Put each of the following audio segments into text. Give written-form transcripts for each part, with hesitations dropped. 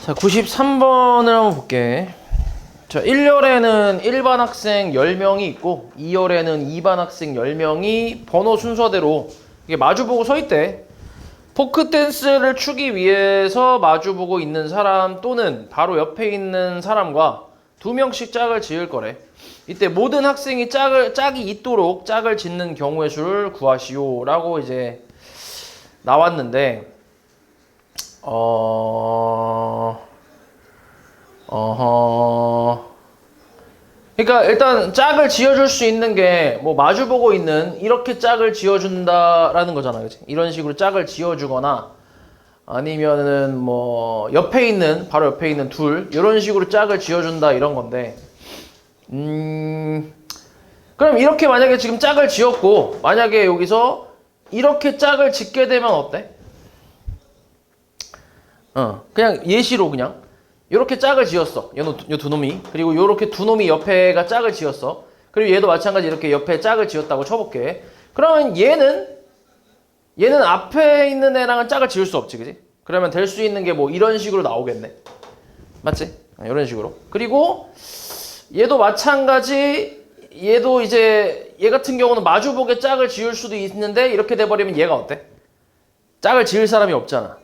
자, 93번을 한번 볼게. 자, 1열에는 1반 학생 10명이 있고 2열에는 2반 학생 10명이 번호 순서대로 이게 마주보고 서 있대. 포크 댄스를 추기 위해서 마주보고 있는 사람 또는 바로 옆에 있는 사람과 2명씩 짝을 지을 거래. 이때 모든 학생이 짝이 있도록 짝을 짓는 경우의 수를 구하시오 라고 이제 나왔는데 그러니까 일단 짝을 지어줄 수 있는 게 뭐 마주보고 있는 이렇게 짝을 지어준다라는 거잖아, 그치? 이런 식으로 짝을 지어주거나 아니면은 뭐 옆에 있는 바로 옆에 있는 둘 이런 식으로 짝을 지어준다 이런 건데 그럼 이렇게 만약에 지금 짝을 지었고 만약에 여기서 이렇게 짝을 짓게 되면 어때? 그냥 예시로 그냥 이렇게 짝을 지었어. 요 두 놈이. 그리고 요렇게 두 놈이 옆에가 짝을 지었어. 그리고 얘도 마찬가지 이렇게 옆에 짝을 지었다고 쳐볼게. 그러면 얘는 앞에 있는 애랑은 짝을 지을 수 없지, 그지? 그러면 될 수 있는 게 뭐 이런 식으로 나오겠네. 맞지? 이런 식으로. 그리고 얘도 마찬가지. 얘도 이제 얘 같은 경우는 마주보게 짝을 지을 수도 있는데 이렇게 돼버리면 얘가 어때? 짝을 지을 사람이 없잖아.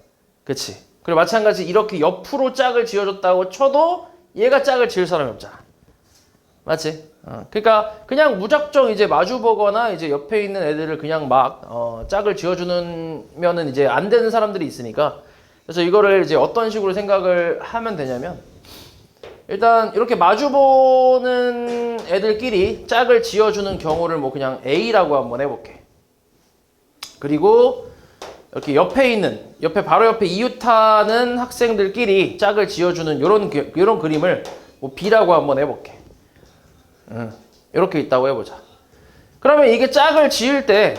그치? 그리고 마찬가지 이렇게 옆으로 짝을 지어줬다고 쳐도 얘가 짝을 지을 사람이 없잖아. 맞지? 그러니까 그냥 무작정 이제 마주보거나 이제 옆에 있는 애들을 그냥 막 짝을 지어주면은 이제 안 되는 사람들이 있으니까 그래서 이거를 이제 어떤 식으로 생각을 하면 되냐면 일단 이렇게 마주보는 애들끼리 짝을 지어주는 경우를 뭐 그냥 A라고 한번 해볼게. 그리고 이렇게 바로 옆에 이웃하는 학생들끼리 짝을 지어주는 요런 그림을 뭐 B라고 한번 해볼게. 이렇게 있다고 해보자. 그러면 이게 짝을 지을 때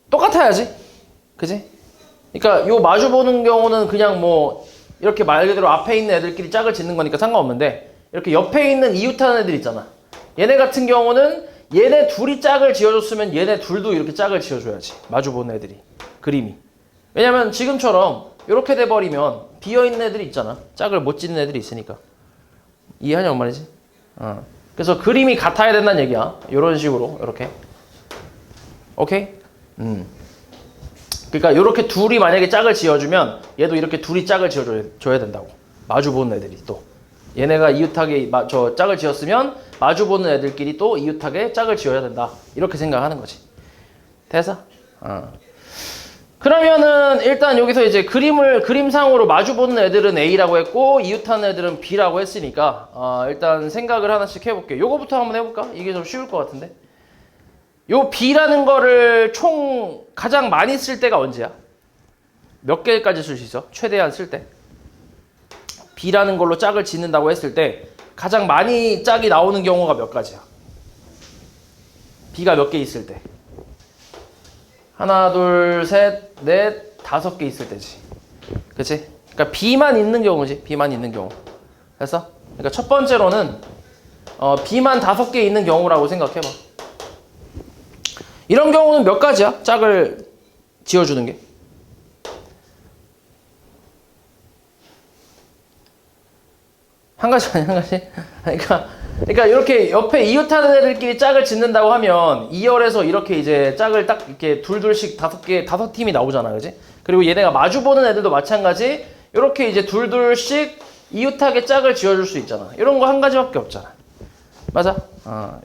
똑같아야지. 그지? 그러니까 요 마주보는 경우는 그냥 뭐 이렇게 말 그대로 앞에 있는 애들끼리 짝을 짓는 거니까 상관없는데 이렇게 옆에 있는 이웃하는 애들 있잖아. 얘네 같은 경우는 얘네 둘이 짝을 지어줬으면 얘네 둘도 이렇게 짝을 지어줘야지. 마주보는 애들이. 그림이. 왜냐면 지금처럼 이렇게 돼버리면 비어있는 애들이 있잖아. 짝을 못 짓는 애들이 있으니까. 이해하냐 뭔 말이지? 그래서 그림이 같아야 된다는 얘기야. 이런 식으로 이렇게. 오케이? 그러니까 이렇게 둘이 만약에 짝을 지어주면 얘도 이렇게 둘이 짝을 지어줘야 된다고. 마주보는 애들이 또. 얘네가 이웃하게 짝을 지었으면 마주보는 애들끼리 또 이웃하게 짝을 지어야 된다. 이렇게 생각하는 거지. 됐어? 그러면은 일단 여기서 이제 그림상으로 마주보는 애들은 A라고 했고 이웃하는 애들은 B라고 했으니까 일단 생각을 하나씩 해볼게. 요거부터 한번 해볼까? 이게 좀 쉬울 것 같은데. 요 B라는 거를 총 가장 많이 쓸 때가 언제야? 몇 개까지 쓸 수 있어? 최대한 쓸 때? B라는 걸로 짝을 짓는다고 했을 때 가장 많이 짝이 나오는 경우가 몇 가지야? B가 몇 개 있을 때? 하나, 둘, 셋, 넷, 5개 있을 때지. 그치? 그러니까 B만 있는 경우지. B만 있는 경우. 됐어? 그러니까 첫 번째로는 B만 5개 있는 경우라고 생각해봐. 이런 경우는 몇 가지야? 짝을 지어주는 게. 한 가지 아니야, 한 가지? 그러니까 이렇게 옆에 이웃하는 애들끼리 짝을 짓는다고 하면 2열에서 이렇게 이제 짝을 딱 이렇게 둘씩 5팀이 나오잖아, 그지? 그리고 얘네가 마주보는 애들도 마찬가지 이렇게 이제 둘씩 이웃하게 짝을 지어줄 수 있잖아. 이런 거 한 가지밖에 없잖아. 맞아?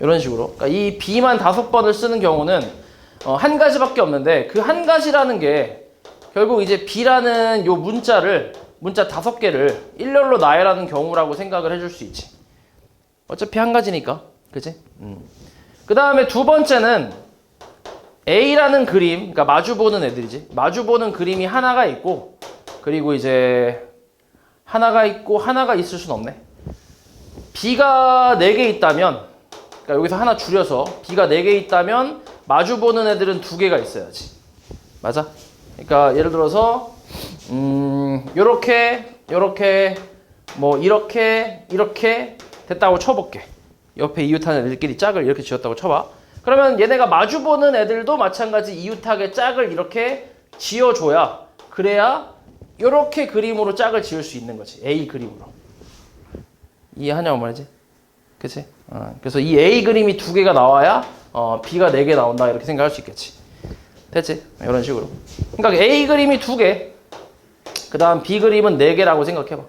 이런 식으로. 그러니까 이 B만 5번을 쓰는 경우는 한 가지밖에 없는데 그 한 가지라는 게 결국 이제 B라는 요 문자 5개를 일렬로 나열하는 경우라고 생각을 해줄 수 있지. 어차피 한 가지니까. 그치? 그 다음에 두 번째는 A라는 그림, 그러니까 마주보는 애들이지. 마주보는 그림이 하나가 있고, 그리고 이제 하나가 있고, 하나가 있을 순 없네. B가 4개 있다면, 그러니까 여기서 하나 줄여서 B가 4개 있다면, 마주보는 애들은 2개가 있어야지. 맞아? 그러니까 예를 들어서, 요렇게, 뭐, 이렇게 됐다고 쳐볼게. 옆에 이웃하는 애들끼리 짝을 이렇게 지었다고 쳐봐. 그러면 얘네가 마주보는 애들도 마찬가지 이웃하게 짝을 이렇게 지어줘야 그래야 요렇게 그림으로 짝을 지을 수 있는 거지. A 그림으로. 이해하냐고 말이지. 그치? 그래서 이 A 그림이 두 개가 나와야 B가 네 개 나온다 이렇게 생각할 수 있겠지. 됐지? 이런 식으로. 그러니까 A 그림이 두 개, 그 다음 B 그림은 네 개라고 생각해봐.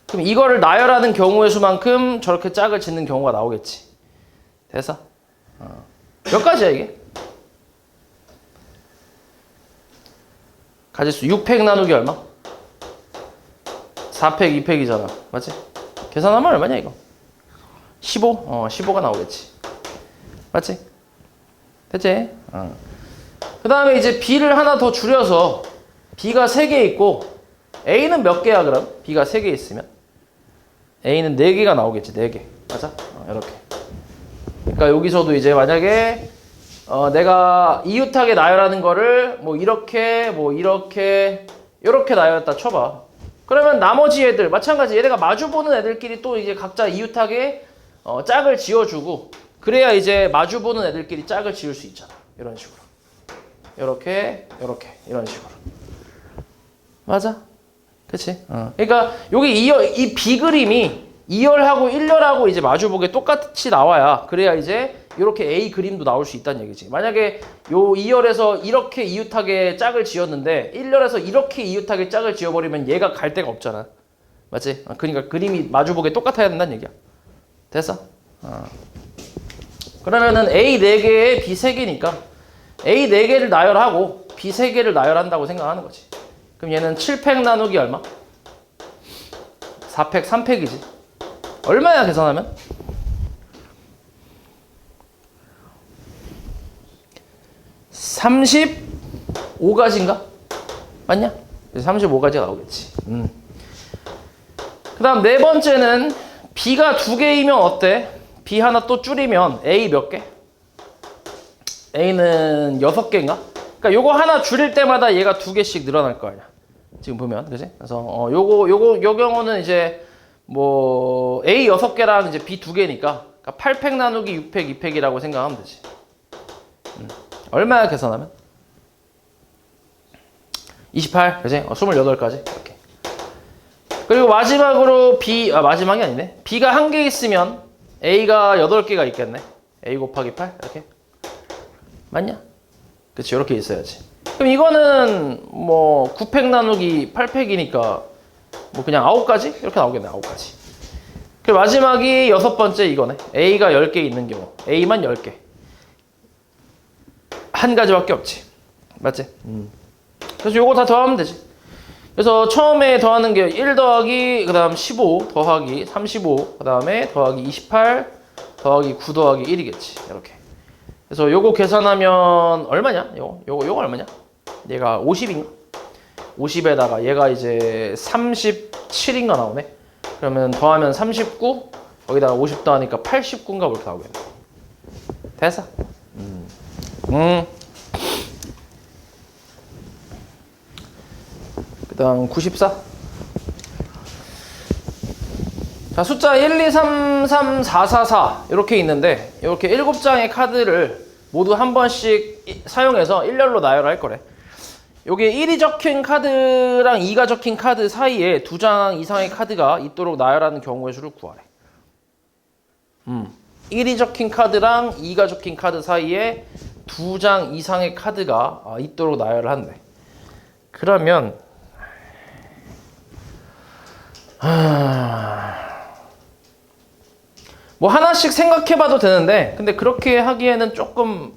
그럼 이거를 나열하는 경우의 수만큼 저렇게 짝을 짓는 경우가 나오겠지. 됐어? 몇 가지야 이게? 가지수 6팩 나누기 얼마? 4팩 2팩이잖아. 맞지? 계산하면 얼마냐 이거? 15? 15가 나오겠지. 맞지? 됐지? 그 다음에 이제 B를 하나 더 줄여서 B가 3개 있고 A는 몇 개야 그럼? B가 3개 있으면? A는 4개가 나오겠지. 4개. 맞아? 이렇게. 그러니까 여기서도 이제 만약에 내가 이웃하게 나열하는 거를 뭐 이렇게 이렇게 나열했다 쳐봐. 그러면 나머지 애들 마찬가지 얘네가 마주보는 애들끼리 또 이제 각자 이웃하게 짝을 지어주고 그래야 이제 마주보는 애들끼리 짝을 지을 수 있잖아. 이런 식으로. 이렇게 이런 식으로. 맞아? 그치? 그러니까 여기 이 B 그림이 2열하고 1열하고 이제 마주보게 똑같이 나와야 그래야 이제 이렇게 A 그림도 나올 수 있다는 얘기지. 만약에 요 2열에서 이렇게 이웃하게 짝을 지었는데 1열에서 이렇게 이웃하게 짝을 지어버리면 얘가 갈 데가 없잖아. 맞지? 그러니까 그림이 마주보게 똑같아야 된다는 얘기야. 됐어? 그러면은 A 4개에 B 3개니까 A 4개를 나열하고 B 3개를 나열한다고 생각하는 거지. 그럼 얘는 7팩 나누기 얼마? 4팩 3팩이지. 얼마야 계산하면? 35가지인가? 맞냐? 35가지가 나오겠지. 그 다음 네 번째는 B가 2개이면 어때? B 하나 또 줄이면 A 몇 개? A는 6개인가? 그러니까 요거 하나 줄일 때마다 얘가 2개씩 늘어날 거 아니야. 지금 보면, 그지? 그래서 요 경우는 이제 뭐 A 6개랑 이제 B 2개니까 그러니까 8팩 나누기 6팩 2팩이라고 생각하면 되지. 얼마야 계산하면? 28, 그지? 28가지 이렇게. 그리고 마지막으로 마지막이 아니네. B가 1개 있으면 A가 8개가 있겠네. A 곱하기 8 이렇게. 맞냐? 그치, 이렇게 있어야지. 그럼 이거는 뭐 9팩 나누기 8팩이니까 뭐 그냥 9가지? 이렇게 나오겠네. 9가지. 그리고 마지막이 6번째 이거네. A가 10개 있는 경우. A만 10개. 한 가지밖에 없지. 맞지? 그래서 요거 다 더하면 되지. 그래서 처음에 더하는 게 1 더하기 그 다음 15 더하기 35 그 다음에 더하기 28 더하기 9 더하기 1이겠지. 이렇게. 그래서 요거 계산하면 얼마냐? 요거 얼마냐? 얘가 50인가? 50에다가 얘가 이제 37인가 나오네. 그러면 더하면 39 거기다가 50 더하니까 89인가 그렇게 나오겠네. 됐어? 그 다음 94. 자, 숫자 1, 2, 3, 3, 4, 4, 4 이렇게 있는데 이렇게 7장의 카드를 모두 한 번씩 사용해서 일렬로 나열할 거래. 요게 1이 적힌 카드랑 2가 적힌 카드 사이에 2장 이상의 카드가 있도록 나열하는 경우의 수를 구하래. 1이 적힌 카드랑 2가 적힌 카드 사이에 2장 이상의 카드가 있도록 나열을 한대. 그러면 뭐 하나씩 생각해봐도 되는데 근데 그렇게 하기에는 조금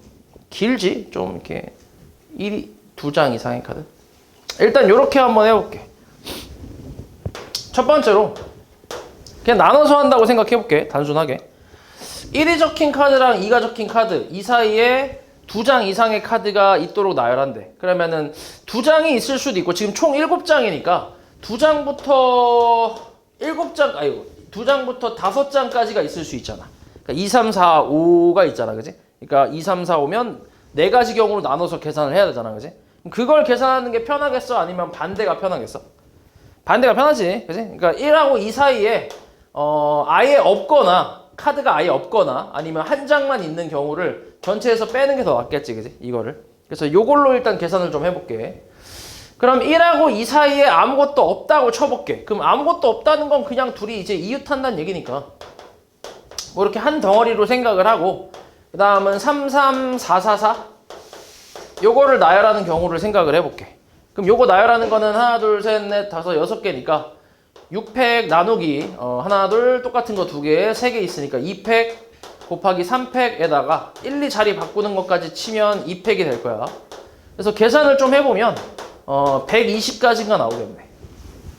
길지? 좀 이렇게 2장 이상의 카드. 일단 요렇게 한번 해볼게. 첫 번째로 그냥 나눠서 한다고 생각해볼게. 단순하게 1이 적힌 카드랑 2가 적힌 카드 이 사이에 2장 이상의 카드가 있도록 나열한대. 그러면은 2장이 있을 수도 있고 지금 총 7장이니까 2장부터 5장까지가 있을 수 있잖아. 그러니까 2, 3, 4, 5가 있잖아. 그지? 그러니까 2, 3, 4, 5면 4가지 경우로 나눠서 계산을 해야 되잖아. 그지? 그걸 계산하는 게 편하겠어? 아니면 반대가 편하겠어? 반대가 편하지. 그지? 그러니까 1하고 2 사이에 아예 없거나 카드가 아예 없거나 아니면 한 장만 있는 경우를 전체에서 빼는 게 더 낫겠지. 그지? 이거를. 그래서 요걸로 일단 계산을 좀 해볼게. 그럼 1하고 2 사이에 아무것도 없다고 쳐볼게. 그럼 아무것도 없다는 건 그냥 둘이 이제 이웃한다는 얘기니까 뭐 이렇게 한 덩어리로 생각을 하고, 그 다음은 3, 3, 4, 4, 4 요거를 나열하는 경우를 생각을 해볼게. 그럼 요거 나열하는 거는 하나, 둘, 셋, 넷, 다섯, 6개니까 6팩 나누기 하나, 둘 똑같은 거 2개, 3개 있으니까 2팩 곱하기 3팩에다가 1, 2 자리 바꾸는 것까지 치면 2팩이 될 거야. 그래서 계산을 좀 해보면 120까지가 나오겠네.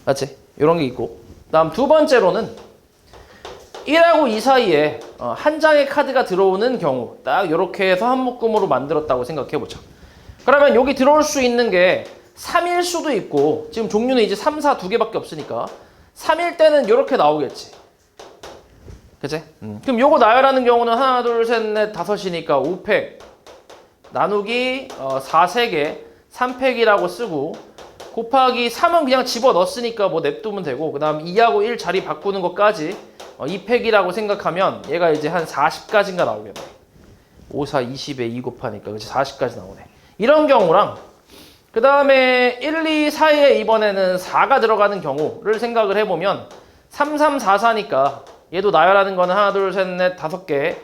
맞지? 이런 게 있고, 다음 두 번째로는 1하고 2 사이에 한 장의 카드가 들어오는 경우 딱 이렇게 해서 한 묶음으로 만들었다고 생각해보자. 그러면 여기 들어올 수 있는 게 3일 수도 있고, 지금 종류는 이제 3, 4 2개밖에 없으니까 3일 때는 이렇게 나오겠지. 그치? 그럼 요거 나열하는 경우는 하나, 둘, 셋, 넷, 5이니까 5팩 나누기 4, 3개 3팩이라고 쓰고, 곱하기 3은 그냥 집어넣었으니까 뭐 냅두면 되고, 그 다음 2하고 1 자리 바꾸는 것까지 2팩이라고 생각하면 얘가 이제 한 40까지인가 나오겠네. 5, 4, 20에 2 곱하니까 그치 40까지 나오네. 이런 경우랑 그 다음에 1, 2 사이에 이번에는 4가 들어가는 경우를 생각을 해보면 3, 3, 4, 4니까 얘도 나열하는 거는 하나, 둘, 셋, 넷, 5개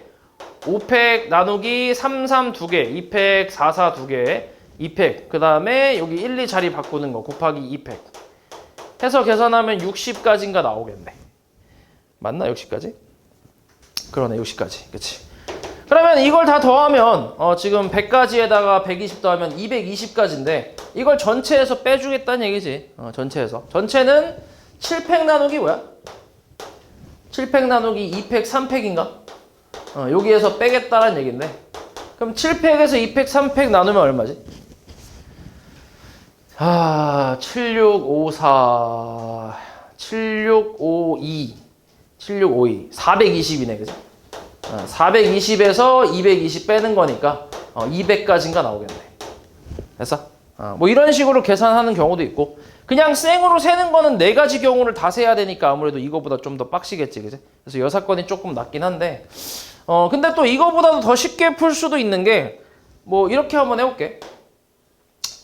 5팩 나누기 3, 3 2개 2팩 4, 4 2개 2팩 그 다음에 여기 1, 2 자리 바꾸는 거 곱하기 2팩 해서 계산하면 60까지인가 나오겠네. 맞나? 60까지? 그러네, 60까지. 그치? 그러면 이걸 다 더하면 지금 100까지에다가 120 더하면 220까지인데 이걸 전체에서 빼주겠다는 얘기지. 전체에서. 전체는 7팩 나누기 뭐야? 7팩 나누기 2팩 3팩인가? 여기에서 빼겠다는 얘기인데, 그럼 7팩에서 2팩 3팩 나누면 얼마지? 7654 7652 7652 420이네, 그죠? 420에서 220 빼는 거니까 200까지인가 나오겠네. 됐어? 뭐 이런 식으로 계산하는 경우도 있고, 그냥 생으로 세는 거는 4가지 경우를 다 세야 되니까 아무래도 이거보다 좀 더 빡시겠지, 그지? 그래서 여사건이 조금 낫긴 한데, 근데 또 이거보다도 더 쉽게 풀 수도 있는 게, 뭐 이렇게 한번 해볼게.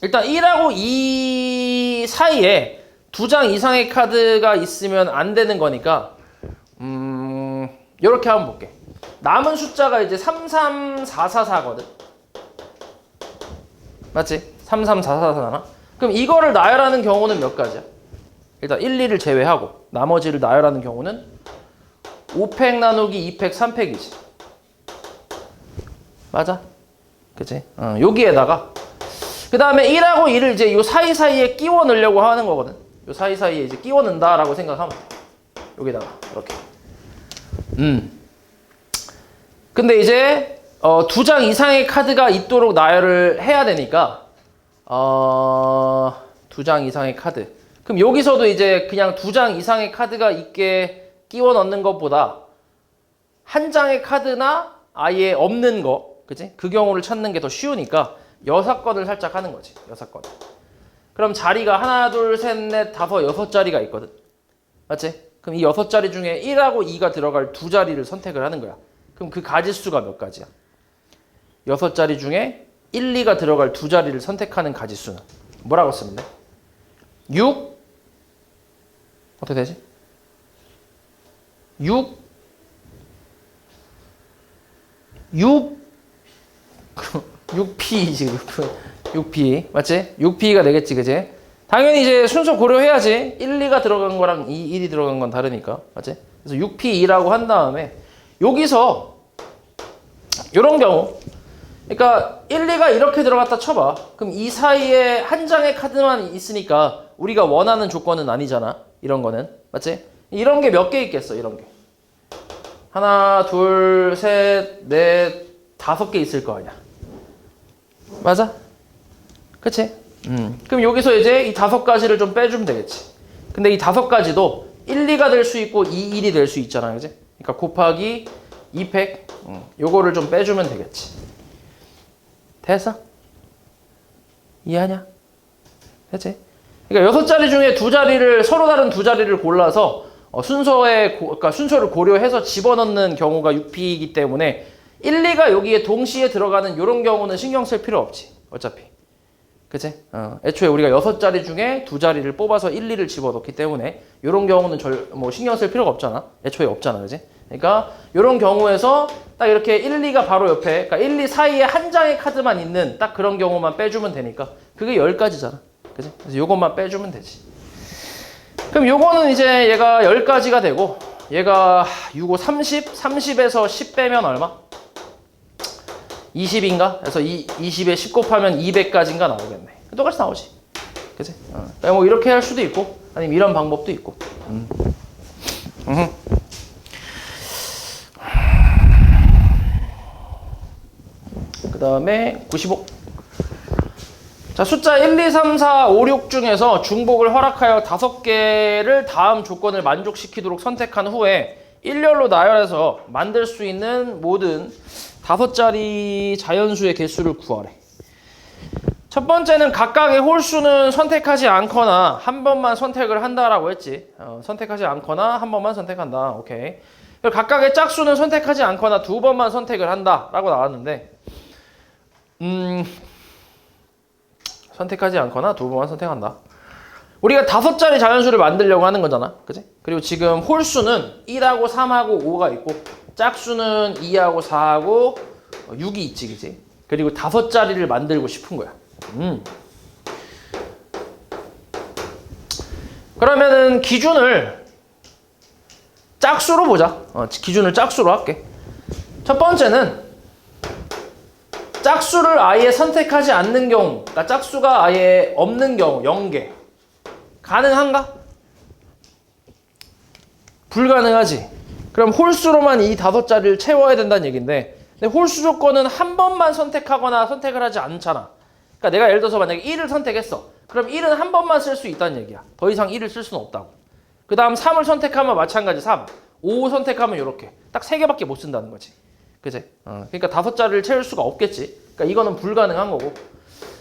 일단 1하고 2 사이에 2장 이상의 카드가 있으면 안 되는 거니까 이렇게 한번 볼게. 남은 숫자가 이제 33444거든. 맞지? 33444잖아. 그럼 이거를 나열하는 경우는 몇 가지야? 일단 1, 2를 제외하고 나머지를 나열하는 경우는 5팩 나누기 2팩 3팩이지. 맞아? 그치? 여기에다가 그 다음에 1하고 2를 이제 요 사이사이에 끼워 넣으려고 하는 거거든. 요 사이사이에 이제 끼워 넣는다라고 생각하면 돼. 여기다가 이렇게. 근데 이제 2장 이상의 카드가 있도록 나열을 해야 되니까 2장 이상의 카드. 그럼 여기서도 이제 그냥 2장 이상의 카드가 있게 끼워 넣는 것보다 한 장의 카드나 아예 없는 거, 그치? 그 경우를 찾는 게 더 쉬우니까 여사건을 살짝 하는 거지. 여사건. 그럼 자리가 하나, 둘, 셋, 넷, 5, 6자리가 있거든. 맞지? 그럼 이 6자리 중에 1하고 2가 들어갈 2자리를 선택을 하는 거야. 그럼 그 가지수가 몇 가지야? 6자리 중에 1, 2가 들어갈 2자리를 선택하는 가지수는 뭐라고 쓰면 돼? 6? 어떻게 되지? 6? 6P이지. 6P. 맞지? 6P가 되겠지, 그지? 당연히 이제 순서 고려해야지. 1, 2가 들어간 거랑 2, 1이 들어간 건 다르니까. 맞지? 그래서 6P2라고 한 다음에 여기서 이런 경우, 그러니까 1, 2가 이렇게 들어갔다 쳐봐. 그럼 이 사이에 한 장의 카드만 있으니까 우리가 원하는 조건은 아니잖아. 이런 거는. 맞지? 이런 게 몇 개 있겠어, 이런 게. 하나, 둘, 셋, 넷, 5개 있을 거 아니야. 맞아? 그치? 그럼 여기서 이제 이 5가지를 좀 빼주면 되겠지. 근데 이 5가지도 1, 2가 될 수 있고 2, 1이 될 수 있잖아. 그치? 그러니까 곱하기 2팩, 요거를 좀 빼주면 되겠지. 됐어? 이해하냐? 됐지? 그러니까 6자리 중에 2자리를, 서로 다른 2자리를 골라서 그러니까 순서를 고려해서 집어넣는 경우가 6P이기 때문에 1, 2가 여기에 동시에 들어가는 이런 경우는 신경 쓸 필요 없지. 어차피. 그치? 애초에 우리가 6자리 중에 2자리를 뽑아서 1, 2를 집어넣기 때문에 이런 경우는 뭐 신경 쓸 필요가 없잖아. 애초에 없잖아. 그지? 그러니까 이런 경우에서 딱 이렇게 1, 2가 바로 옆에, 그러니까 1, 2 사이에 한 장의 카드만 있는 딱 그런 경우만 빼주면 되니까 그게 10가지잖아. 그지? 그래서 요것만 빼주면 되지. 그럼 요거는 이제 얘가 10가지가 되고 얘가 6, 5, 30? 30에서 10 빼면 얼마? 20인가? 그래서 20에 10 곱하면 200까지인가 나오겠네. 똑같이 나오지. 그치? 뭐 이렇게 할 수도 있고, 아니면 이런 방법도 있고. 그 다음에 95. 자, 숫자 1, 2, 3, 4, 5, 6 중에서 중복을 허락하여 5개를 다음 조건을 만족시키도록 선택한 후에 일렬로 나열해서 만들 수 있는 모든 5자리 자연수의 개수를 구하래. 첫 번째는 각각의 홀수는 선택하지 않거나 한 번만 선택을 한다라고 했지. 선택하지 않거나 한 번만 선택한다. 오케이. 그리고 각각의 짝수는 선택하지 않거나 2번만 선택을 한다라고 나왔는데, 선택하지 않거나 2번만 선택한다. 우리가 5자리 자연수를 만들려고 하는 거잖아. 그치? 그리고 지금 홀수는 1하고 3하고 5가 있고, 짝수는 2하고 4하고 6이 있지, 그치? 그리고 5자리를 만들고 싶은 거야. 그러면은 기준을 짝수로 보자. 기준을 짝수로 할게. 첫 번째는 짝수를 아예 선택하지 않는 경우, 그러니까 짝수가 아예 없는 경우, 0개. 가능한가? 불가능하지. 그럼 홀수로만 이 5자리를 채워야 된다는 얘기인데, 근데 홀수 조건은 한 번만 선택하거나 선택을 하지 않잖아. 그러니까 내가 예를 들어서 만약에 1을 선택했어. 그럼 1은 한 번만 쓸 수 있다는 얘기야. 더 이상 1을 쓸 수는 없다고. 그 다음 3을 선택하면 마찬가지 3. 5 선택하면 이렇게. 딱 3개밖에 못 쓴다는 거지. 그치? 그러니까 5자리를 채울 수가 없겠지. 그러니까 이거는 불가능한 거고.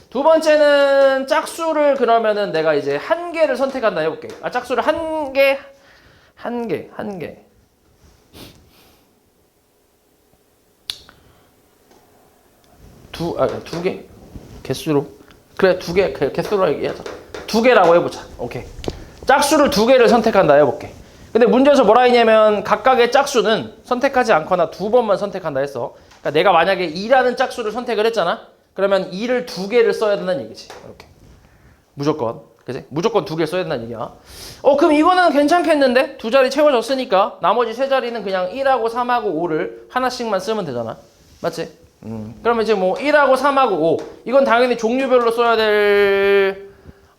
두 번째는 짝수를 그러면은 내가 이제 1개를 선택한다 해볼게. 짝수를 1개. 두 개? 개수로? 그래, 2개. 개수로 얘기하자. 2개라고 해보자. 오케이. 짝수를 2개를 선택한다 해볼게. 근데 문제에서 뭐라 했냐면 각각의 짝수는 선택하지 않거나 2번만 선택한다 했어. 그러니까 내가 만약에 2라는 짝수를 선택을 했잖아. 그러면 2를 2개를 써야 된다는 얘기지. 이렇게. 무조건. 그치? 무조건 2개를 써야 된다는 얘기야. 그럼 이거는 괜찮겠는데? 2자리 채워졌으니까 나머지 3자리는 그냥 1하고 3하고 5를 하나씩만 쓰면 되잖아. 맞지? 그러면 이제 뭐 1하고 3하고 5 이건 당연히 종류별로 써야 될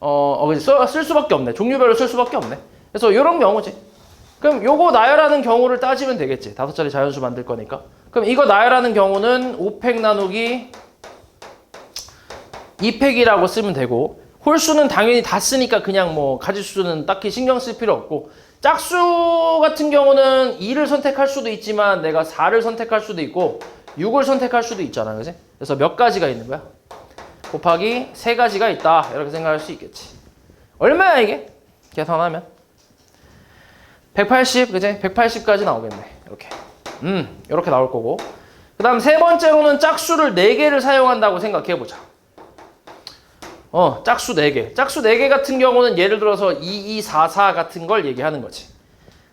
쓸 수밖에 없네. 종류별로 쓸 수밖에 없네. 그래서 이런 경우지. 그럼 요거 나열하는 경우를 따지면 되겠지. 5자리 자연수 만들 거니까. 그럼 이거 나열하는 경우는 5팩 나누기 2팩이라고 쓰면 되고, 홀수는 당연히 다 쓰니까 그냥 뭐 가지수는 딱히 신경 쓸 필요 없고, 짝수 같은 경우는 2를 선택할 수도 있지만 내가 4를 선택할 수도 있고 6을 선택할 수도 있잖아. 그지? 그래서 몇 가지가 있는 거야? 곱하기 3가지가 있다. 이렇게 생각할 수 있겠지. 얼마야 이게? 계산하면 180, 그지? 180까지 나오겠네. 이렇게. 이렇게 나올 거고. 그 다음 세 번째로는 짝수를 4개를 사용한다고 생각해보자. 짝수 4개. 짝수 4개 같은 경우는 예를 들어서 2, 2, 4, 4 같은 걸 얘기하는 거지.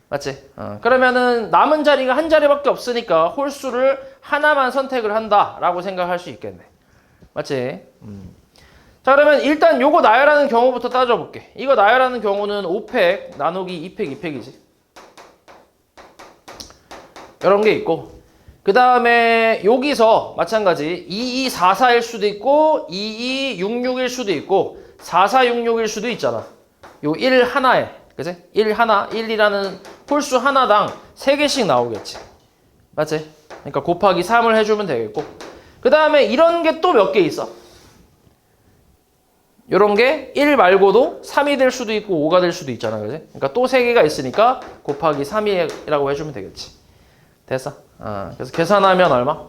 맞지? 그러면은 남은 자리가 한 자리밖에 없으니까 홀수를 하나만 선택을 한다라고 생각할 수 있겠네. 맞지? 자, 그러면 일단 요거 나열하는 경우부터 따져볼게. 이거 나열하는 경우는 5팩 나누기 2팩 2팩이지. 이런 게 있고, 그 다음에 여기서 마찬가지 2244일 수도 있고 2266일 수도 있고 4466일 수도 있잖아. 요 1 하나에, 그치? 1 하나, 1이라는 홀수 하나당 3개씩 나오겠지. 맞지? 그러니까 곱하기 3을 해주면 되겠고, 그 다음에 이런 게 또 몇 개 있어. 요런 게 1 말고도 3이 될 수도 있고 5가 될 수도 있잖아. 그치? 그러니까 또 3개가 있으니까 곱하기 3이라고 해주면 되겠지. 됐어? 그래서 계산하면 얼마?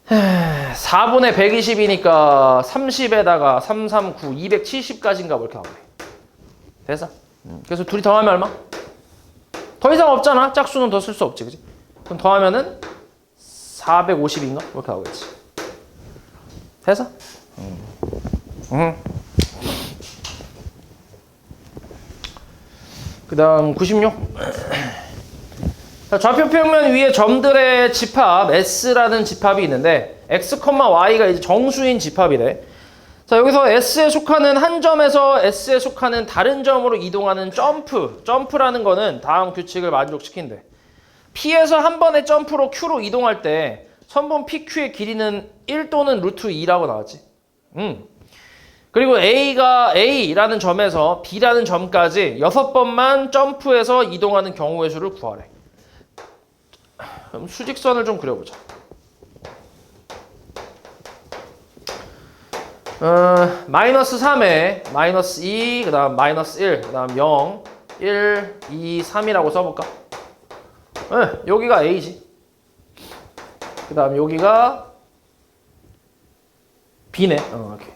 4분의 120이니까 30에다가 339, 270까지인가 뭐 이렇게 나오네. 됐어? 그래서 둘이 더하면 얼마? 더 이상 없잖아. 짝수는 더 쓸 수 없지. 그치? 그럼 더하면은 450인가? 뭐 이렇게 나오겠지. 됐어? 그 다음 96. 자, 좌표 평면 위에 점들의 집합 S라는 집합이 있는데 X, Y가 이제 정수인 집합이래. 자, 여기서 S에 속하는 한 점에서 S에 속하는 다른 점으로 이동하는 점프라는 거는 다음 규칙을 만족시킨대. P에서 한 번의 점프로 Q로 이동할 때 선분 PQ의 길이는 1 또는 루트 2라고 나왔지. 그리고 A라는 점에서 B라는 점까지 6번만 점프해서 이동하는 경우의 수를 구하래. 그럼 수직선을 좀 그려보자. 마이너스 3에 마이너스 2, 그 다음 마이너스 1, 그 다음 0, 1, 2, 3이라고 써볼까? 여기가 A지. 그 다음 여기가 B네. 이렇게.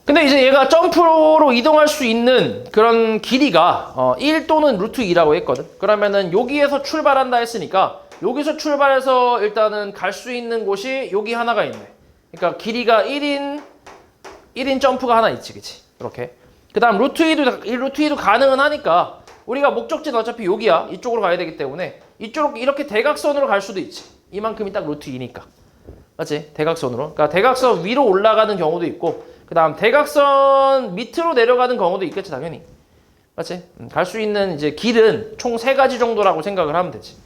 근데 이제 얘가 점프로 이동할 수 있는 그런 길이가 1 또는 루트 2라고 했거든. 그러면은 여기에서 출발한다 했으니까 여기서 출발해서 일단은 갈 수 있는 곳이 여기 하나가 있네. 그러니까 길이가 1인 점프가 하나 있지, 그치? 이렇게. 그 다음 루트 2도 가능은 하니까 우리가 목적지는 어차피 여기야. 이쪽으로 가야 되기 때문에 이쪽으로 이렇게 대각선으로 갈 수도 있지. 이만큼이 딱 루트 2니까. 맞지? 대각선으로. 그러니까 대각선 위로 올라가는 경우도 있고 그 다음 대각선 밑으로 내려가는 경우도 있겠지, 당연히. 맞지? 갈 수 있는 이제 길은 총 3가지 정도라고 생각을 하면 되지.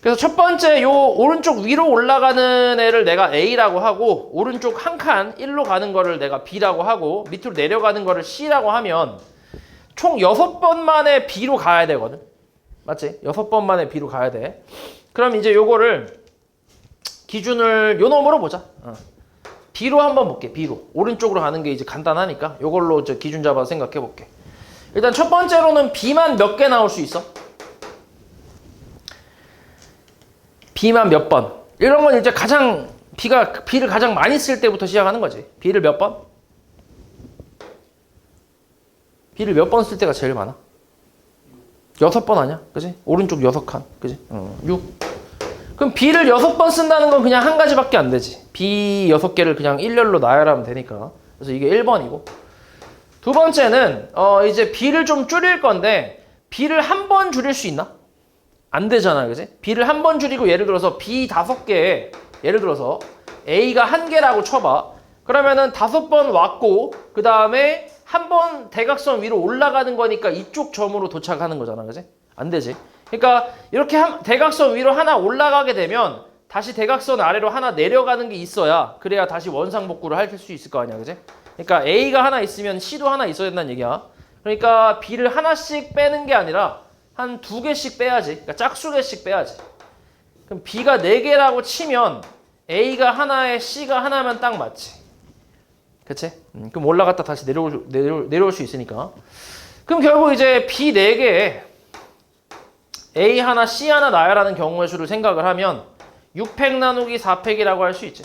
그래서 첫 번째 요 오른쪽 위로 올라가는 애를 내가 A라고 하고 오른쪽 한 칸 1로 가는 거를 내가 B라고 하고 밑으로 내려가는 거를 C라고 하면 총 6번 만에 B로 가야 되거든. 맞지? 6번 만에 B로 가야 돼. 그럼 이제 요거를 기준을 요 놈으로 보자. B로 한번 볼게. B로. 오른쪽으로 가는 게 이제 간단하니까 요걸로 저 기준 잡아서 생각해 볼게. 일단 첫 번째로는 B만 몇 개 나올 수 있어? B만 몇 번? 이런 건 이제 B를 가장 많이 쓸 때부터 시작하는 거지. B를 몇 번? B를 몇 번 쓸 때가 제일 많아? 6번 아니야? 그지? 오른쪽 6칸. 그지? 6. 그럼 B를 6번 쓴다는 건 그냥 한 가지밖에 안 되지. B 6개를 그냥 일렬로 나열하면 되니까. 그래서 이게 1번이고. 두 번째는 이제 B를 좀 줄일 건데 B를 한 번 줄일 수 있나? 안 되잖아, 그지? B를 한 번 줄이고 예를 들어서 B 5개, 예를 들어서 A가 1개라고 쳐봐. 그러면은 5번 왔고 그 다음에 한 번 대각선 위로 올라가는 거니까 이쪽 점으로 도착하는 거잖아, 그지? 안 되지. 그러니까 이렇게 대각선 위로 하나 올라가게 되면 다시 대각선 아래로 하나 내려가는 게 있어야 그래야 다시 원상복구를 할 수 있을 거 아니야, 그지? 그러니까 A가 하나 있으면 C도 하나 있어야 된다는 얘기야. 그러니까 B를 하나씩 빼는 게 아니라 한 2개씩 빼야지. 그러니까 짝수개씩 빼야지. 그럼 B가 4개라고 치면 A가 하나에 C가 하나면 딱 맞지. 그치? 그럼 올라갔다 다시 내려올 수 있으니까. 그럼 결국 이제 B 4개에 A 하나, C 하나 나열하는 경우의 수를 생각을 하면 6팩 나누기 4팩이라고 할 수 있지.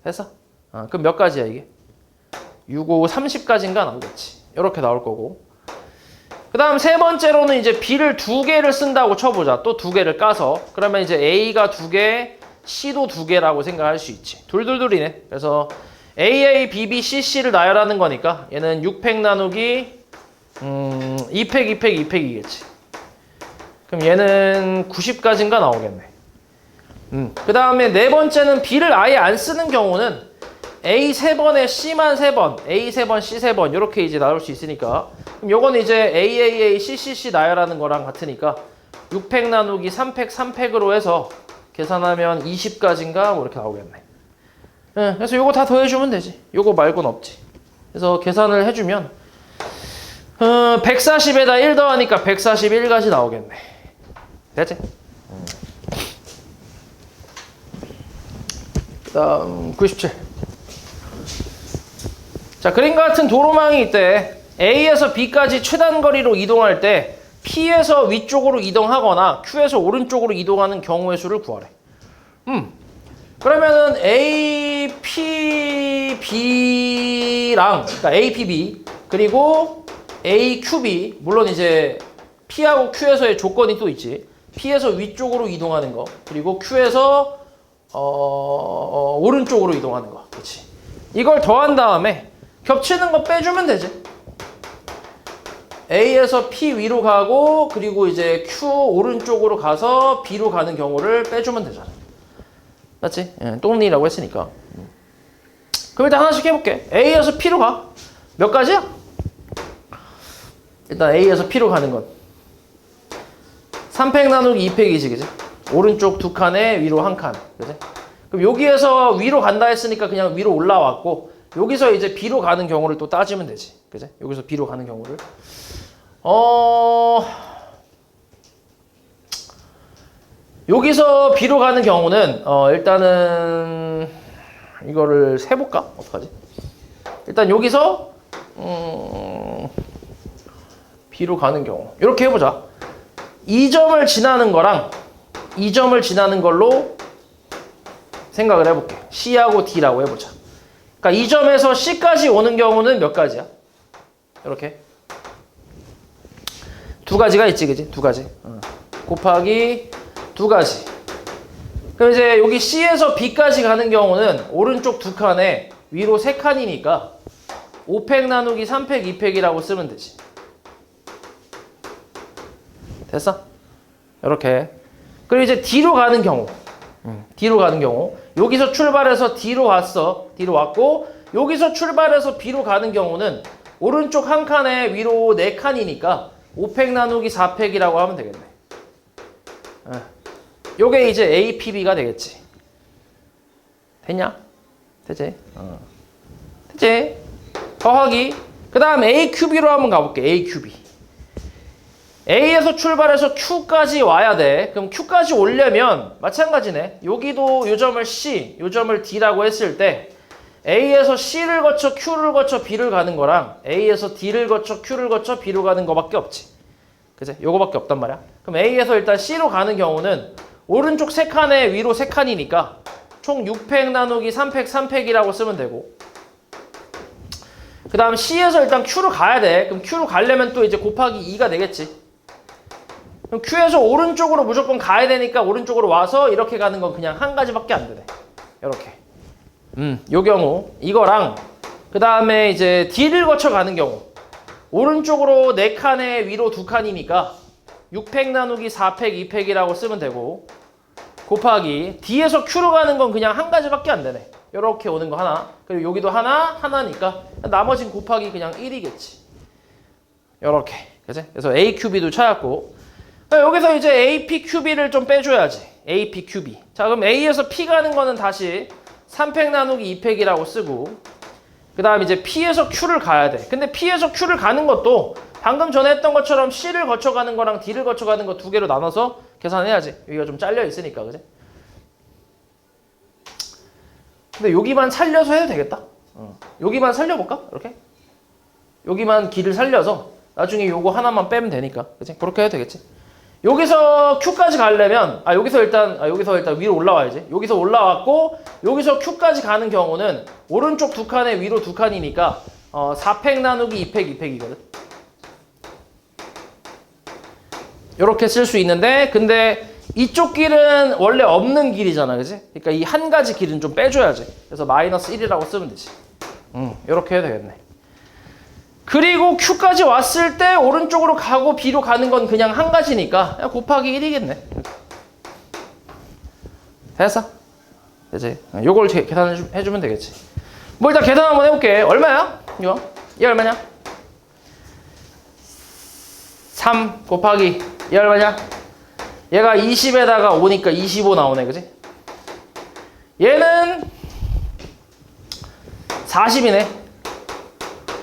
됐어? 그럼 몇 가지야 이게? 6, 5, 30까지인가 나오겠지. 이렇게 나올 거고. 그 다음 세 번째로는 이제 B를 2개를 쓴다고 쳐보자. 또 2개를 까서. 그러면 이제 A가 2개, C도 2개라고 생각할 수 있지. 둘둘둘이네. 그래서 AA, BB, CC를 나열하는 거니까 얘는 6팩 나누기 2팩, 2팩, 2팩이겠지. 그럼 얘는 90까지인가 나오겠네. 그 다음에 네 번째는 B를 아예 안 쓰는 경우는 A 3번에 C만 3번, A 3번, C 3번 이렇게 이제 나올 수 있으니까 그럼 요거는 이제 AAA, CCC 나열하는 거랑 같으니까 6팩 나누기 3팩, 3팩으로 해서 계산하면 20까지인가 뭐 이렇게 나오겠네. 네, 그래서 요거 다 더해주면 되지. 요거 말고는 없지. 그래서 계산을 해주면 140에다 1 더하니까 141까지 나오겠네. 됐지? 그 다음 97. 자, 그림과 같은 도로망이 있대. A에서 B까지 최단 거리로 이동할 때 P에서 위쪽으로 이동하거나 Q에서 오른쪽으로 이동하는 경우의 수를 구하래. 그러면은 A, P, B랑 그러니까 A, P, B 그리고 A, Q, B 물론 이제 P하고 Q에서의 조건이 또 있지. P에서 위쪽으로 이동하는 거 그리고 Q에서 오른쪽으로 이동하는 거. 그렇지. 이걸 더한 다음에 겹치는 거 빼주면 되지. A에서 P 위로 가고 그리고 이제 Q 오른쪽으로 가서 B로 가는 경우를 빼주면 되잖아. 맞지? 예, 똥이라고 했으니까. 그럼 일단 하나씩 해볼게. A에서 P로 가. 몇 가지야? 일단 A에서 P로 가는 건 3팩 나누기 2팩이지, 그지? 오른쪽 두 칸에 위로 한 칸, 그지? 그럼 여기에서 위로 간다 했으니까 그냥 위로 올라왔고 여기서 이제 B로 가는 경우를 또 따지면 되지, 그지? 여기서 B로 가는 경우를 여기서 B로 가는 경우는 일단은 이거를 세볼까? 어떡하지? 일단 여기서 B로 가는 경우 이렇게 해보자. 이 점을 지나는 거랑 이 점을 지나는 걸로 생각을 해볼게. C하고 D라고 해보자. 그러니까 이 점에서 C까지 오는 경우는 몇 가지야? 이렇게 두 가지가 있지, 그지? 두 가지. 곱하기 두 가지. 그럼 이제 여기 C에서 B까지 가는 경우는 오른쪽 두 칸에 위로 세 칸이니까 5팩 나누기 3팩 2팩이라고 쓰면 되지. 됐어? 이렇게. 그리고 이제 D로 가는 경우. D로 가는 경우. 여기서 출발해서 D로 왔어. D로 왔고 여기서 출발해서 B로 가는 경우는 오른쪽 한 칸에 위로 네 칸이니까 5팩 나누기 4팩이라고 하면 되겠네. 요게 이제 APB가 되겠지. 됐냐? 되지? 되지? 더하기. 그 다음 AQB로 한번 가볼게. AQB. A에서 출발해서 Q까지 와야 돼. 그럼 Q까지 오려면 마찬가지네. 여기도 요 점을 C, 요 점을 D라고 했을 때 A에서 C를 거쳐 Q를 거쳐 B를 가는 거랑 A에서 D를 거쳐 Q를 거쳐 B로 가는 거밖에 없지. 그치? 요거밖에 없단 말이야. 그럼 A에서 일단 C로 가는 경우는 오른쪽 세 칸에 위로 세 칸이니까 총 6팩 나누기 3팩 3팩이라고 쓰면 되고 그 다음 C에서 일단 Q로 가야 돼. 그럼 Q로 가려면 또 이제 곱하기 2가 되겠지. 그럼 Q에서 오른쪽으로 무조건 가야 되니까 오른쪽으로 와서 이렇게 가는 건 그냥 한 가지밖에 안 되네. 이렇게. 요 경우 이거랑 그 다음에 이제 D를 거쳐 가는 경우 오른쪽으로 4칸에 위로 2칸이니까 6팩 나누기 4팩 2팩이라고 쓰면 되고 곱하기 D에서 Q로 가는 건 그냥 한 가지밖에 안 되네. 이렇게 오는 거 하나. 그리고 여기도 하나니까 나머진 곱하기 그냥 1이겠지. 이렇게. 그치? 그래서 AQB도 찾았고 여기서 이제 APQB를 좀 빼줘야지. APQB. 자, 그럼 A에서 P 가는 거는 다시 3팩 나누기 2팩이라고 쓰고 그 다음 이제 P에서 Q를 가야 돼. 근데 P에서 Q를 가는 것도 방금 전에 했던 것처럼 C를 거쳐가는 거랑 D를 거쳐가는 거 두 개로 나눠서 계산해야지. 여기가 좀 잘려 있으니까, 그지? 근데 여기만 살려서 해도 되겠다. 여기만 살려볼까? 이렇게? 여기만 길을 살려서 나중에 요거 하나만 빼면 되니까, 그지? 그렇게 해도 되겠지. 여기서 Q까지 가려면 여기서 일단 위로 올라와야지. 여기서 올라왔고 여기서 Q까지 가는 경우는 오른쪽 두 칸에 위로 두 칸이니까 4팩 나누기 2팩 2팩이거든. 이렇게 쓸 수 있는데 근데 이쪽 길은 원래 없는 길이잖아, 그지? 그러니까 이 한 가지 길은 좀 빼줘야지. 그래서 마이너스 1이라고 쓰면 되지. 이렇게 해도 되겠네. 그리고 Q까지 왔을 때 오른쪽으로 가고 B로 가는 건 그냥 한 가지니까 그냥 곱하기 1이겠네. 됐어? 되지? 요걸 계산해주면 되겠지. 뭐 일단 계산 한번 해볼게. 얼마야? 이거? 얘 얼마냐? 3 곱하기 얘 얼마냐? 얘가 20에다가 5니까 25 나오네, 그지? 얘는 40이네.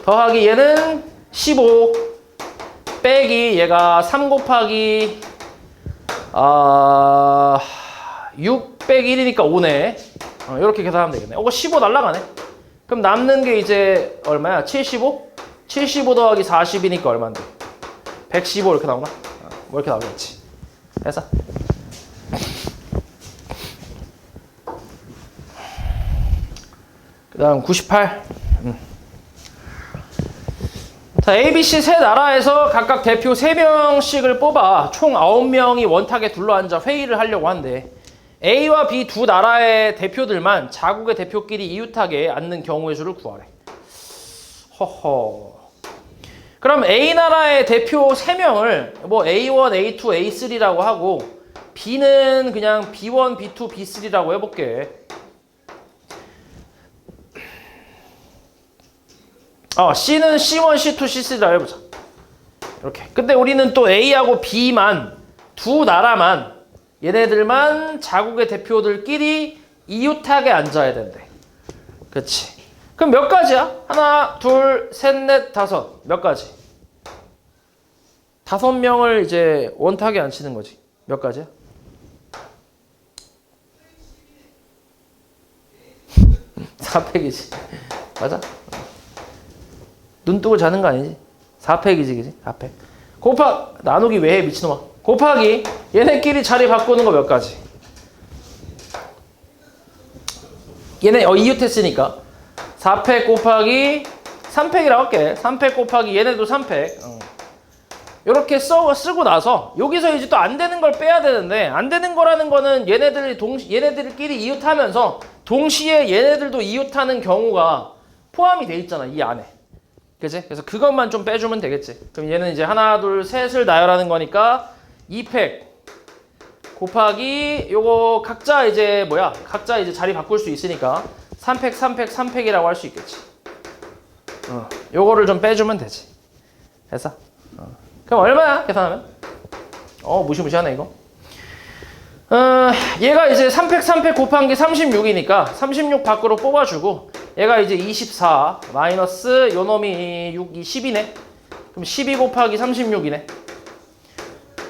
더하기 얘는 15 빼기 얘가 3 곱하기 6 빼기 1이니까 5네. 이렇게 계산하면 되겠네. 15 날라가네. 그럼 남는 게 이제 얼마야? 75? 75 더하기 40이니까 얼마인데? 115 이렇게 나오나? 뭐 이렇게 나오겠지. 됐어? 그 다음 98. 자, ABC 세 나라에서 각각 대표 3명씩을 뽑아 총 9명이 원탁에 둘러앉아 회의를 하려고 한대. A와 B 두 나라의 대표들만 자국의 대표끼리 이웃하게 앉는 경우의 수를 구하래. 허허. 그럼 A 나라의 대표 3명을 뭐 A1, A2, A3라고 하고 B는 그냥 B1, B2, B3라고 해볼게. C는 C1, C2, C3라고 해보자. 이렇게. 근데 우리는 또 A하고 B만 두 나라만 얘네들만 자국의 대표들끼리 이웃하게 앉아야 된대. 그치? 그럼 몇 가지야? 하나, 둘, 셋, 넷, 다섯. 몇 가지? 5명을 이제 원탁에 앉히는 거지. 몇 가지야? (4팩이지) 맞아? 눈 뜨고 자는 거 아니지? 4팩이지, 그지? 4팩. 나누기 왜 해, 미친놈아? 곱하기 얘네끼리 자리 바꾸는 거 몇 가지? 얘네 이웃했으니까 4팩 곱하기 3팩이라고 할게. 3팩 곱하기 얘네도 3팩. 이렇게 쓰고 나서 여기서 이제 또 안 되는 걸 빼야 되는데, 안 되는 거라는 거는 얘네들끼리 이웃하면서 동시에 얘네들도 이웃하는 경우가 포함이 돼 있잖아, 이 안에. 그치? 그래서 그것만 좀 빼주면 되겠지. 그럼 얘는 이제 하나, 둘, 셋을 나열하는 거니까 2팩 곱하기 요거 각자 이제 자리 바꿀 수 있으니까 3팩, 3팩, 3팩이라고 할 수 있겠지. 요거를 좀 빼주면 되지. 됐어? 그럼 얼마야? 계산하면? 무시무시하네 이거. 얘가 이제 3팩, 3팩 곱한 게 36이니까 36 밖으로 뽑아주고, 얘가 이제 24 마이너스 요 놈이 6, 10이네. 그럼 12 곱하기 36이네.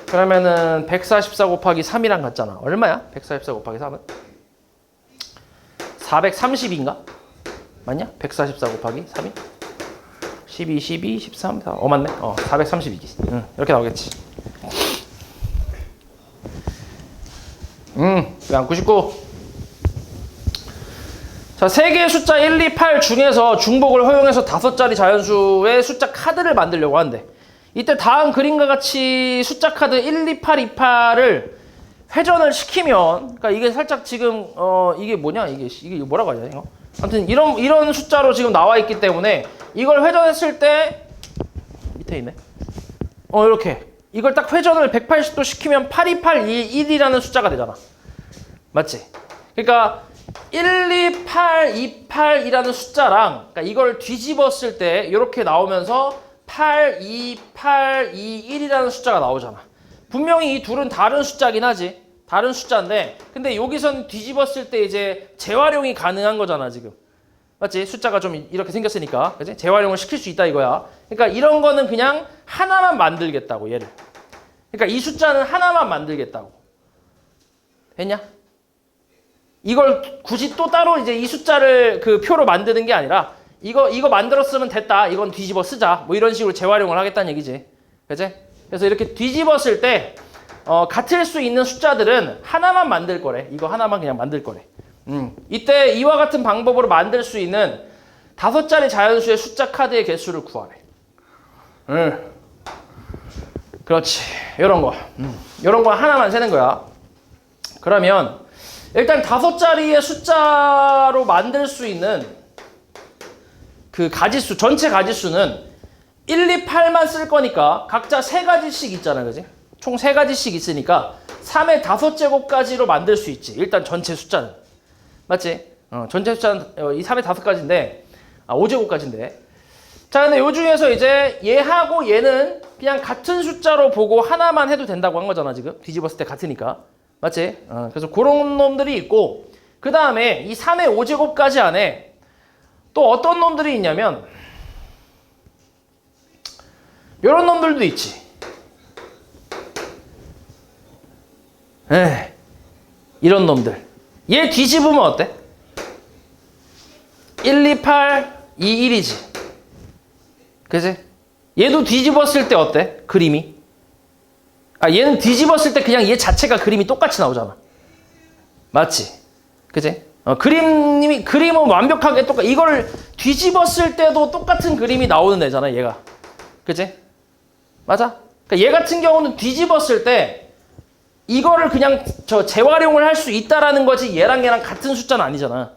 그러면은 144 곱하기 3이랑 같잖아. 얼마야? 144 곱하기 3은? 430인가? 맞냐? 144 곱하기 3이? 12, 12, 13, 4. 맞네. 432기. 이렇게 나오겠지. 그냥 99. 자, 3개의 숫자 1, 2, 8 중에서 중복을 허용해서 5자리 자연수의 숫자 카드를 만들려고 하는데, 이때 다음 그림과 같이 숫자 카드 1, 2, 8, 2, 8을 회전을 시키면, 그러니까 이게 살짝 지금 이게 뭐냐? 이게 뭐라고 하냐, 이거? 아무튼 이런 숫자로 지금 나와 있기 때문에 이걸 회전했을 때 밑에 있네. 이렇게 이걸 딱 회전을 180도 시키면 82821이라는 숫자가 되잖아. 맞지? 그러니까 12828이라는 숫자랑, 그러니까 이걸 뒤집었을 때 이렇게 나오면서 82821이라는 숫자가 나오잖아. 분명히 이 둘은 다른 숫자긴 하지. 다른 숫자인데, 근데 여기선 뒤집었을 때 이제 재활용이 가능한 거잖아, 지금. 맞지? 숫자가 좀 이렇게 생겼으니까. 그치? 재활용을 시킬 수 있다 이거야. 그러니까 이런 거는 그냥 하나만 만들겠다고, 얘를. 그러니까 이 숫자는 하나만 만들겠다고. 됐냐? 이걸 굳이 또 따로 이제 이 숫자를 그 표로 만드는 게 아니라, 이거 만들었으면 됐다, 이건 뒤집어 쓰자, 뭐 이런 식으로 재활용을 하겠다는 얘기지. 그치? 그래서 이렇게 뒤집었을 때 같을 수 있는 숫자들은 하나만 만들 거래. 이거 하나만 그냥 만들 거래. 이때 이와 같은 방법으로 만들 수 있는 5자리 자연수의 숫자 카드의 개수를 구하래. 그렇지. 요런 거. 요런 거 하나만 세는 거야. 그러면 일단 5자리의 숫자로 만들 수 있는 그 가지수, 전체 가지수는 1, 2, 8만 쓸 거니까 각자 3가지씩 있잖아, 그지? 총 3가지씩 있으니까 3의 5제곱까지로 만들 수 있지. 일단 전체 숫자는. 맞지? 전체 숫자는 이 3의 5가지인데, 5제곱까지인데. 자, 근데 요 중에서 이제 얘하고 얘는 그냥 같은 숫자로 보고 하나만 해도 된다고 한 거잖아, 지금. 뒤집었을 때 같으니까. 맞지? 그래서 그런 놈들이 있고, 그 다음에 이 3의 5제곱까지 안에 또 어떤 놈들이 있냐면, 요런 놈들도 있지. 이런 놈들. 얘 뒤집으면 어때? 1, 2, 8, 2, 1이지. 그치? 얘도 뒤집었을 때 어때? 그림이. 얘는 뒤집었을 때 그냥 얘 자체가 그림이 똑같이 나오잖아. 맞지? 그치? 그림은 완벽하게 이걸 뒤집었을 때도 똑같은 그림이 나오는 애잖아, 얘가. 그치? 맞아? 그러니까 얘 같은 경우는 뒤집었을 때 이거를 그냥 재활용을 할 수 있다라는 거지 얘랑 같은 숫자는 아니잖아.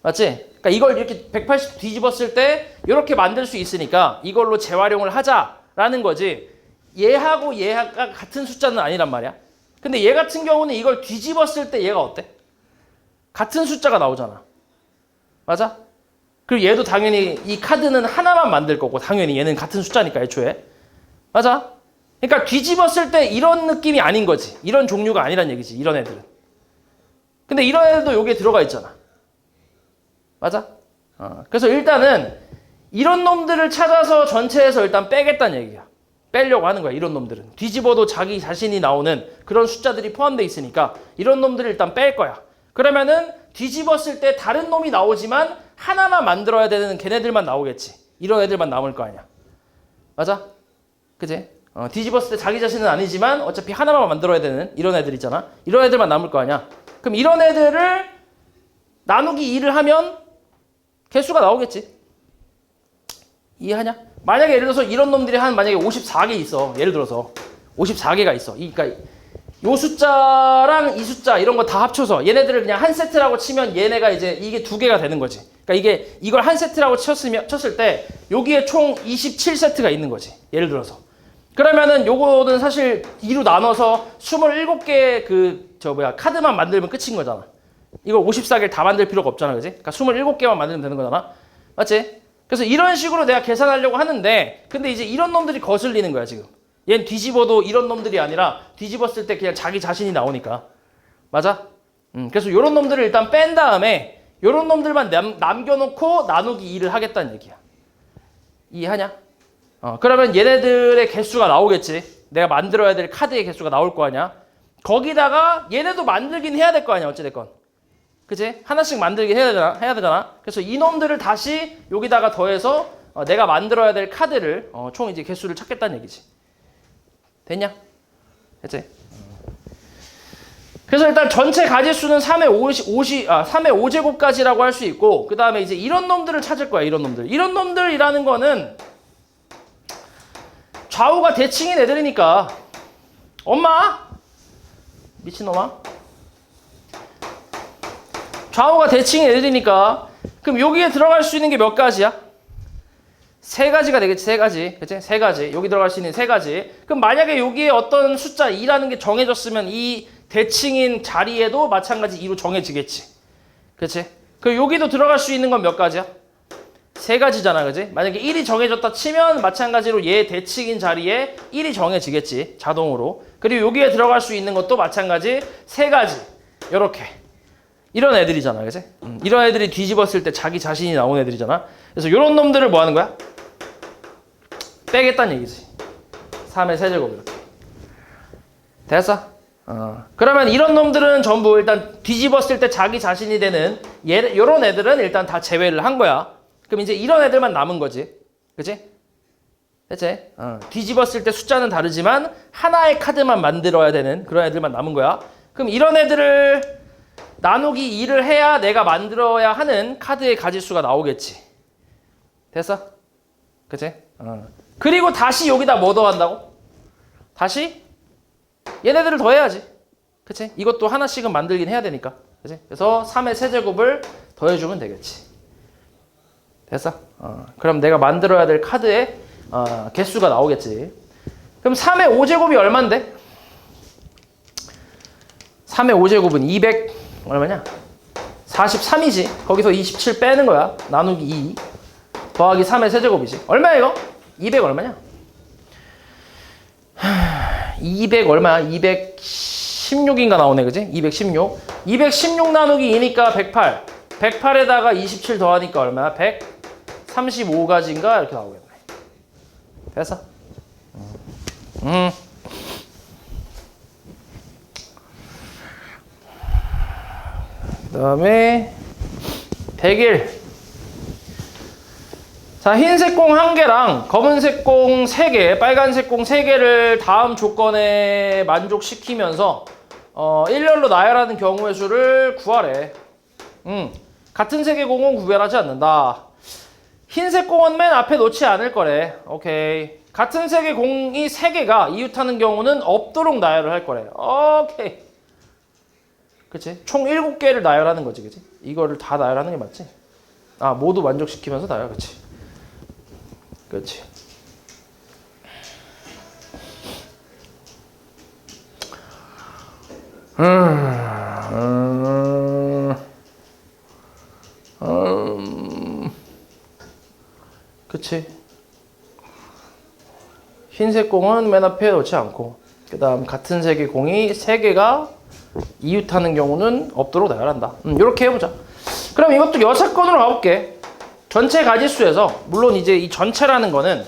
맞지? 그러니까 이걸 이렇게 180 뒤집었을 때 이렇게 만들 수 있으니까 이걸로 재활용을 하자라는 거지 얘하고 얘가 같은 숫자는 아니란 말이야. 근데 얘 같은 경우는 이걸 뒤집었을 때 얘가 어때? 같은 숫자가 나오잖아. 맞아? 그리고 얘도 당연히 이 카드는 하나만 만들 거고 당연히 얘는 같은 숫자니까 애초에. 맞아? 그러니까 뒤집었을 때 이런 느낌이 아닌 거지. 이런 종류가 아니란 얘기지. 이런 애들은. 근데 이런 애들도 여기에 들어가 있잖아. 맞아? 그래서 일단은 이런 놈들을 찾아서 전체에서 일단 빼겠다는 얘기야. 빼려고 하는 거야. 이런 놈들은. 뒤집어도 자기 자신이 나오는 그런 숫자들이 포함되어 있으니까 이런 놈들을 일단 뺄 거야. 그러면은 뒤집었을 때 다른 놈이 나오지만 하나만 만들어야 되는 걔네들만 나오겠지. 이런 애들만 남을 거 아니야. 맞아? 그지? 뒤집었을 때 자기 자신은 아니지만 어차피 하나만 만들어야 되는 이런 애들 있잖아. 이런 애들만 남을 거 아니야. 그럼 이런 애들을 나누기 2를 하면 개수가 나오겠지. 이해하냐? 만약에 예를 들어서 이런 놈들이 만약에 54개 있어. 예를 들어서 54개가 있어. 그러니까 요 숫자랑 이 숫자 이런 거 다 합쳐서 얘네들을 그냥 한 세트라고 치면 얘네가 이제 이게 두 개가 되는 거지. 그러니까 이걸 한 세트라고 쳤을 때 여기에 총 27세트가 있는 거지. 예를 들어서. 그러면은 요거는 사실 2로 나눠서 27개 카드만 만들면 끝인 거잖아. 이걸 54개를 다 만들 필요가 없잖아. 그지? 그러니까 27개만 만들면 되는 거잖아. 맞지? 그래서 이런 식으로 내가 계산하려고 하는데 근데 이제 이런 놈들이 거슬리는 거야, 지금. 얘는 뒤집어도 이런 놈들이 아니라 뒤집었을 때 그냥 자기 자신이 나오니까. 맞아? 그래서 이런 놈들을 일단 뺀 다음에 이런 놈들만 남겨놓고 나누기 2를 하겠다는 얘기야. 이해하냐? 그러면 얘네들의 개수가 나오겠지. 내가 만들어야 될 카드의 개수가 나올 거 아니야. 거기다가 얘네도 만들긴 해야 될 거 아니야. 어찌됐건. 그치? 하나씩 만들긴 해야 되잖아. 그래서 이놈들을 다시 여기다가 더해서 내가 만들어야 될 카드를 총 이제 개수를 찾겠다는 얘기지. 됐냐? 됐지? 그래서 일단 전체 가지수는 3의 5제곱까지라고 할 수 있고 그 다음에 이제 이런 놈들을 찾을 거야. 이런 놈들. 이런 놈들이라는 거는 좌우가 대칭인 애들이니까 엄마! 미친놈아? 좌우가 대칭인 애들이니까 그럼 여기에 들어갈 수 있는 게 몇 가지야? 세 가지가 되겠지. 세 가지. 그치? 세 가지. 여기 들어갈 수 있는 세 가지. 그럼 만약에 여기에 어떤 숫자 2라는 게 정해졌으면 이 대칭인 자리에도 마찬가지 2로 정해지겠지. 그치? 그럼 여기도 들어갈 수 있는 건 몇 가지야? 세 가지잖아. 그치? 만약에 1이 정해졌다 치면 마찬가지로 얘 대칭인 자리에 1이 정해지겠지. 자동으로. 그리고 여기에 들어갈 수 있는 것도 마찬가지 세 가지. 요렇게. 이런 애들이잖아. 그치? 이런 애들이 뒤집었을 때 자기 자신이 나온 애들이잖아. 그래서 이런 놈들을 뭐 하는 거야? 빼겠다는 얘기지. 3의 세제곱 이렇게. 됐어? 그러면 이런 놈들은 전부 일단 뒤집었을 때 자기 자신이 되는 이런 애들은 일단 다 제외를 한 거야. 그럼 이제 이런 애들만 남은 거지. 그치? 됐지? 뒤집었을 때 숫자는 다르지만 하나의 카드만 만들어야 되는 그런 애들만 남은 거야. 그럼 이런 애들을 나누기 2를 해야 내가 만들어야 하는 카드의 가지수가 나오겠지. 됐어? 그치? 그리고 다시 여기다 뭐 더한다고? 다시 얘네들을 더해야지. 그치? 이것도 하나씩은 만들긴 해야 되니까. 그치? 그래서 3의 세제곱을 더해주면 되겠지. 됐어? 그럼 내가 만들어야 될 카드의 개수가 나오겠지. 그럼 3의 5제곱이 얼만데? 3의 5제곱은 200 얼마냐? 43이지. 거기서 27 빼는 거야. 나누기 2 더하기 3의 세제곱이지. 얼마야 이거? 200 얼마냐? 200 얼마야? 216인가 나오네. 그지? 216. 216 나누기 2니까 108. 108에다가 27 더하니까 얼마야? 135가지인가? 이렇게 나오겠네. 됐어? 그 다음에 101. 자, 흰색 공 1개랑 검은색 공 3개, 빨간색 공 3개를 다음 조건에 만족시키면서 일렬로 나열하는 경우의 수를 구하래. 같은 색의 공은 구별하지 않는다. 흰색 공은 맨 앞에 놓지 않을 거래. 오케이. 같은 색의 공이 3개가 이웃하는 경우는 없도록 나열을 할 거래. 오케이. 그치? 총 7개를 나열하는 거지, 그치? 이거를 다 나열하는 게 맞지? 아, 모두 만족시키면서 나열, 그치? 그치? 그치? 흰색 공은 맨 앞에 놓지 않고, 그 다음 같은 색의 공이 3개가 이웃하는 경우는 없도록 나열한다. 이렇게 해보자. 그럼 이것도 여차건으로 가볼게. 전체 가지수에서, 물론 이제 이 전체라는 거는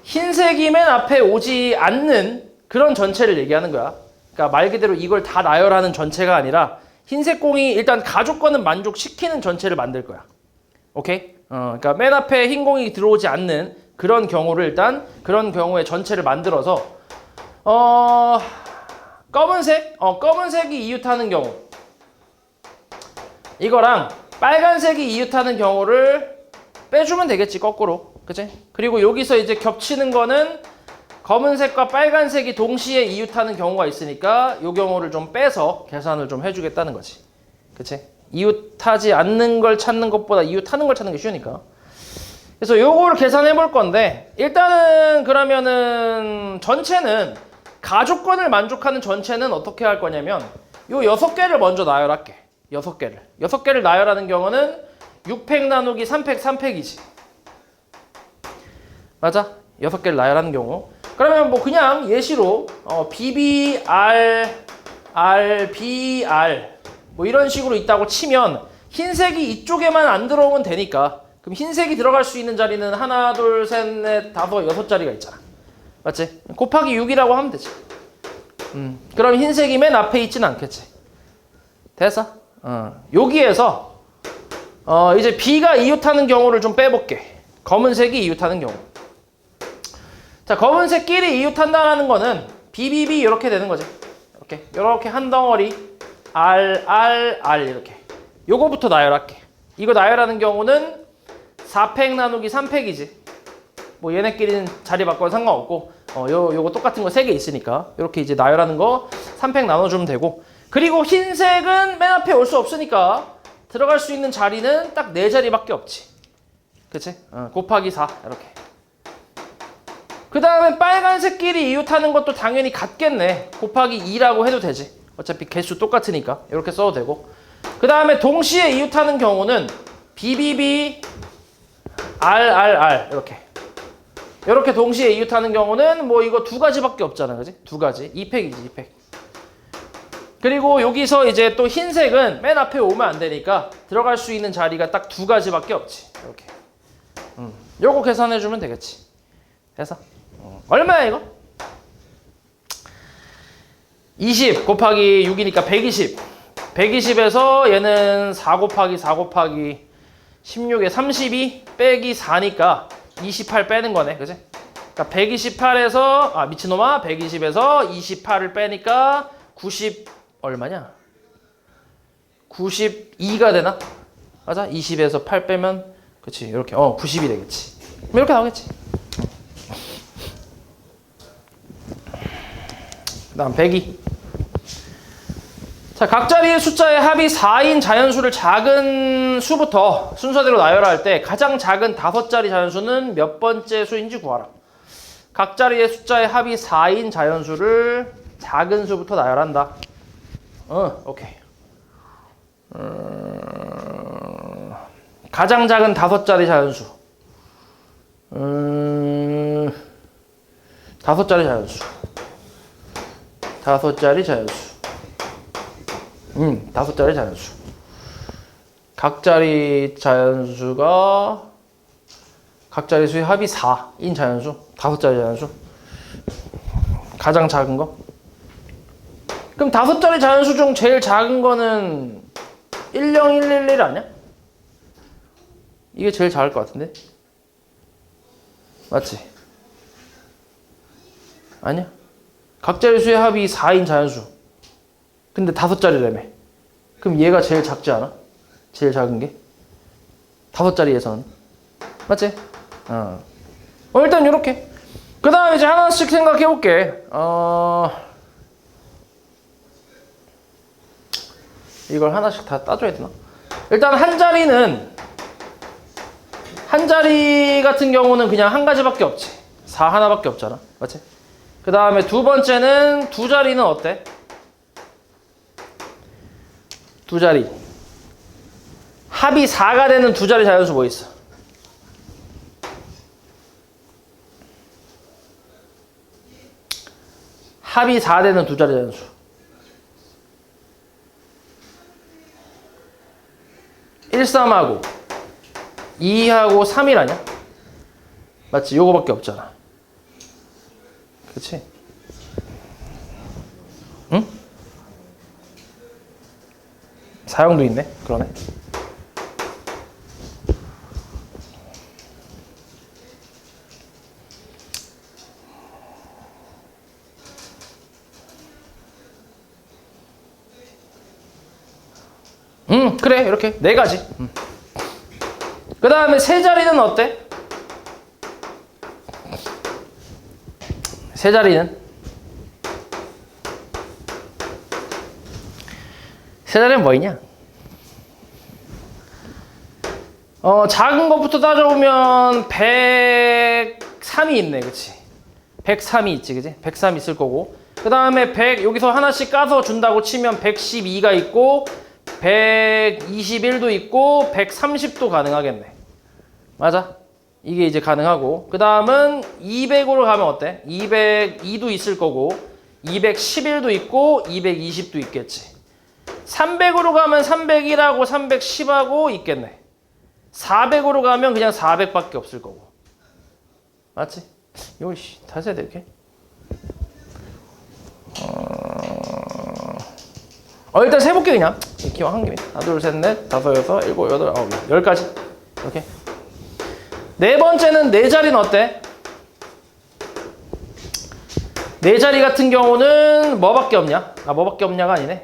흰색이 맨 앞에 오지 않는 그런 전체를 얘기하는 거야. 그러니까 말 그대로 이걸 다 나열하는 전체가 아니라 흰색 공이 일단 가족권은 만족시키는 전체를 만들 거야. 오케이? 그러니까 맨 앞에 흰 공이 들어오지 않는 그런 경우를 일단 그런 경우의 전체를 만들어서 검은색이 이웃하는 경우 이거랑 빨간색이 이웃하는 경우를 빼주면 되겠지, 거꾸로. 그치? 그리고 여기서 이제 겹치는 거는 검은색과 빨간색이 동시에 이웃하는 경우가 있으니까 이 경우를 좀 빼서 계산을 좀 해주겠다는 거지. 그치? 이웃하지 않는 걸 찾는 것보다 이웃하는 걸 찾는 게 쉬우니까. 그래서 요거를 계산해 볼 건데, 일단은 그러면은 전체는 가족권을 만족하는 전체는 어떻게 할 거냐면 요 6개를 먼저 나열할게. 6개를 나열하는 경우는 6팩 나누기 3팩 3팩이지. 맞아? 6개를 나열하는 경우. 그러면 뭐 그냥 예시로 BBR, RBR 뭐 이런 식으로 있다고 치면 흰색이 이쪽에만 안 들어오면 되니까, 그럼 흰색이 들어갈 수 있는 자리는 하나, 둘, 셋, 넷, 다섯, 6자리가 있잖아. 맞지? 곱하기 6이라고 하면 되지. 그럼 흰색이 맨 앞에 있지는 않겠지. 됐어? 여기에서 이제 B가 이웃하는 경우를 좀 빼볼게. 검은색이 이웃하는 경우. 자, 검은색끼리 이웃한다는 거는 BBB 이렇게 되는 거지. 이렇게 한 덩어리 R 이렇게. 요거부터 나열할게. 이거 나열하는 경우는 4팩 나누기 3팩이지. 뭐 얘네끼리는 자리 바꿔도 상관없고 요거 똑같은 거 3개 있으니까 이렇게 이제 나열하는 거 3팩 나눠주면 되고, 그리고 흰색은 맨 앞에 올 수 없으니까 들어갈 수 있는 자리는 딱 4자리밖에 없지. 그치? 곱하기 4 이렇게. 그 다음에 빨간색끼리 이웃하는 것도 당연히 같겠네. 곱하기 2라고 해도 되지. 어차피 개수 똑같으니까 이렇게 써도 되고, 그 다음에 동시에 이웃하는 경우는 BBB, RRR 이렇게 동시에 이웃하는 경우는 뭐 이거 2가지밖에 없잖아, 그지? 2가지. 2팩이지, 2팩. 그리고 여기서 이제 또 흰색은 맨 앞에 오면 안 되니까 들어갈 수 있는 자리가 딱 2가지밖에 없지. 이렇게. 요거 계산해주면 되겠지. 됐어? 얼마야 이거? 20 곱하기 6이니까 120. 120에서 얘는 4 곱하기 4 곱하기 16에 32 빼기 4니까 28 빼는 거네. 그치? 그러니까 128에서 미친놈아, 120에서 28을 빼니까 90 얼마냐? 92가 되나? 맞아? 20에서 8 빼면 그치, 이렇게 90이 되겠지. 이렇게 나오겠지. 그 다음 102. 자, 각 자리의 숫자의 합이 4인 자연수를 작은 수부터 순서대로 나열할 때 가장 작은 5자리 자연수는 몇 번째 수인지 구하라. 각 자리의 숫자의 합이 4인 자연수를 작은 수부터 나열한다. 오케이. 가장 작은 5자리 자연수. 5자리 자연수. 5자리 자연수. 5자리 자연수. 각 자리 자연수가 각 자리 수의 합이 4인 자연수. 5자리 자연수. 가장 작은 거. 그럼 5자리 자연수 중 제일 작은 거는 10111 아니야? 이게 제일 작을 것 같은데? 맞지? 아니야? 각 자리 수의 합이 4인 자연수. 근데 5자리라며. 그럼 얘가 제일 작지 않아? 제일 작은 게? 5자리에서는. 맞지? 일단 요렇게. 그 다음에 이제 하나씩 생각해 볼게. 이걸 하나씩 다 따줘야 되나? 일단 한 자리 같은 경우는 그냥 한 가지밖에 없지. 4 하나밖에 없잖아. 맞지? 그 다음에 두 번째는 두 자리는 어때? 두 자리. 합이 4가 되는 두 자리 자연수 뭐 있어? 합이 4 되는 두 자리 자연수. 1, 3하고 2하고 3일 아니야? 맞지? 요거밖에 없잖아. 그치? 응? 사형도 있네? 그러네. 그래. 이렇게 네 가지. 그 다음에 세 자리는 어때? 세 자리는? 세 자리는 뭐 있냐? 작은 것부터 따져보면 103이 있네. 그치? 103이 있지. 그치? 103 있을 거고. 그 다음에 100, 여기서 하나씩 까서 준다고 치면 112가 있고, 121도 있고 130도 가능하겠네. 맞아? 이게 이제 가능하고, 그 다음은 200으로 가면 어때? 202도 있을 거고 211도 있고 220도 있겠지. 300으로 가면 301하고 310하고 있겠네. 400으로 가면 그냥 400밖에 없을 거고. 맞지? 이거 다시 해야 돼 이렇게? 일단 세볼게 그냥. 기왕 한 김에. 하나, 둘, 셋, 넷, 다섯, 여섯, 일곱, 여덟, 아홉, 열까지. 이렇게. 네 번째는 네 자리는 어때? 네 자리 같은 경우는 뭐밖에 없냐? 뭐밖에 없냐가 아니네.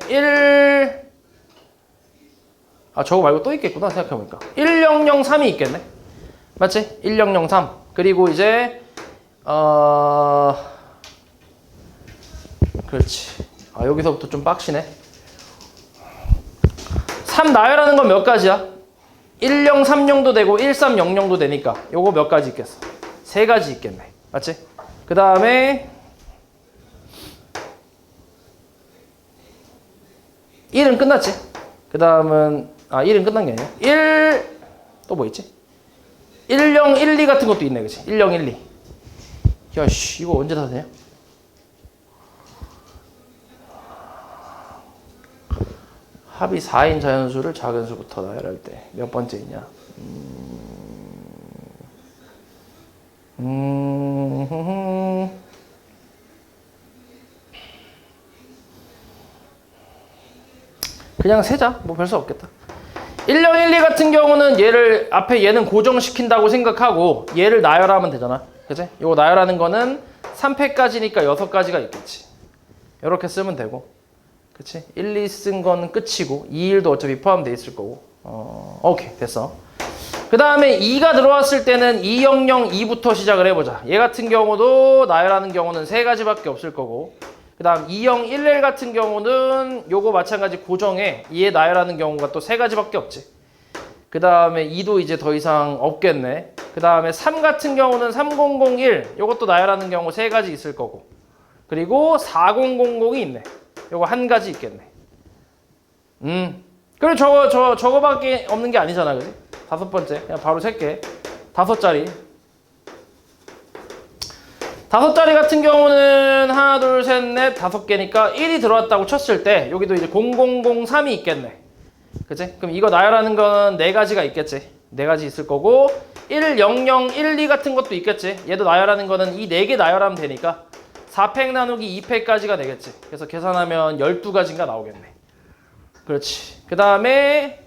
저거 말고 또 있겠구나 생각해보니까. 1003이 있겠네. 맞지? 1003. 그리고 이제 그렇지. 여기서부터 좀 빡시네. 3 나열하는 건 몇 가지야? 1030도 되고 1300도 되니까 요거 몇 가지 있겠어? 세 가지 있겠네. 맞지? 그 다음에 1은 끝났지? 그 다음은 1은 끝난 게 아니야. 1 또 뭐 있지? 1012 같은 것도 있네. 그치? 1012. 야씨 이거 언제 다 되냐? 합이 4인 자연수를 작은 수부터 나열할 때 몇 번째 있냐? 그냥 세자. 뭐 별 수 없겠다. 1012 같은 경우는 얘를 앞에 얘는 고정시킨다고 생각하고 얘를 나열하면 되잖아. 그치? 요거 나열하는 거는 3패까지니까 6가지가 있겠지. 이렇게 쓰면 되고. 그치? 1, 2 쓴 건 끝이고 2, 1도 어차피 포함되어 있을 거고. 오케이 됐어. 그 다음에 2가 들어왔을 때는 2002부터 시작을 해보자. 얘 같은 경우도 나열하는 경우는 3가지밖에 없을 거고, 그 다음 2011 같은 경우는 요거 마찬가지 고정해. 얘 나열하는 경우가 또 3가지밖에 없지. 그 다음에 2도 이제 더 이상 없겠네. 그 다음에 3 같은 경우는 3001 요것도 나열하는 경우 3가지 있을 거고, 그리고 4000이 있네. 요거 한 가지 있겠네. 그리고 저거밖에 없는 게 아니잖아. 그지? 5번째. 그냥 바로 셀게. 5자리. 5자리 같은 경우는 하나, 둘, 셋, 넷, 5개니까 1이 들어왔다고 쳤을 때 여기도 이제 0003이 있겠네. 그치? 그럼 이거 나열하는 건 4가지가 있겠지. 4가지 있을 거고, 10012 같은 것도 있겠지. 얘도 나열하는 거는 이 4개 나열하면 되니까 4팩 나누기 2팩까지가 되겠지. 그래서 계산하면 12가지인가 나오겠네. 그렇지. 그 다음에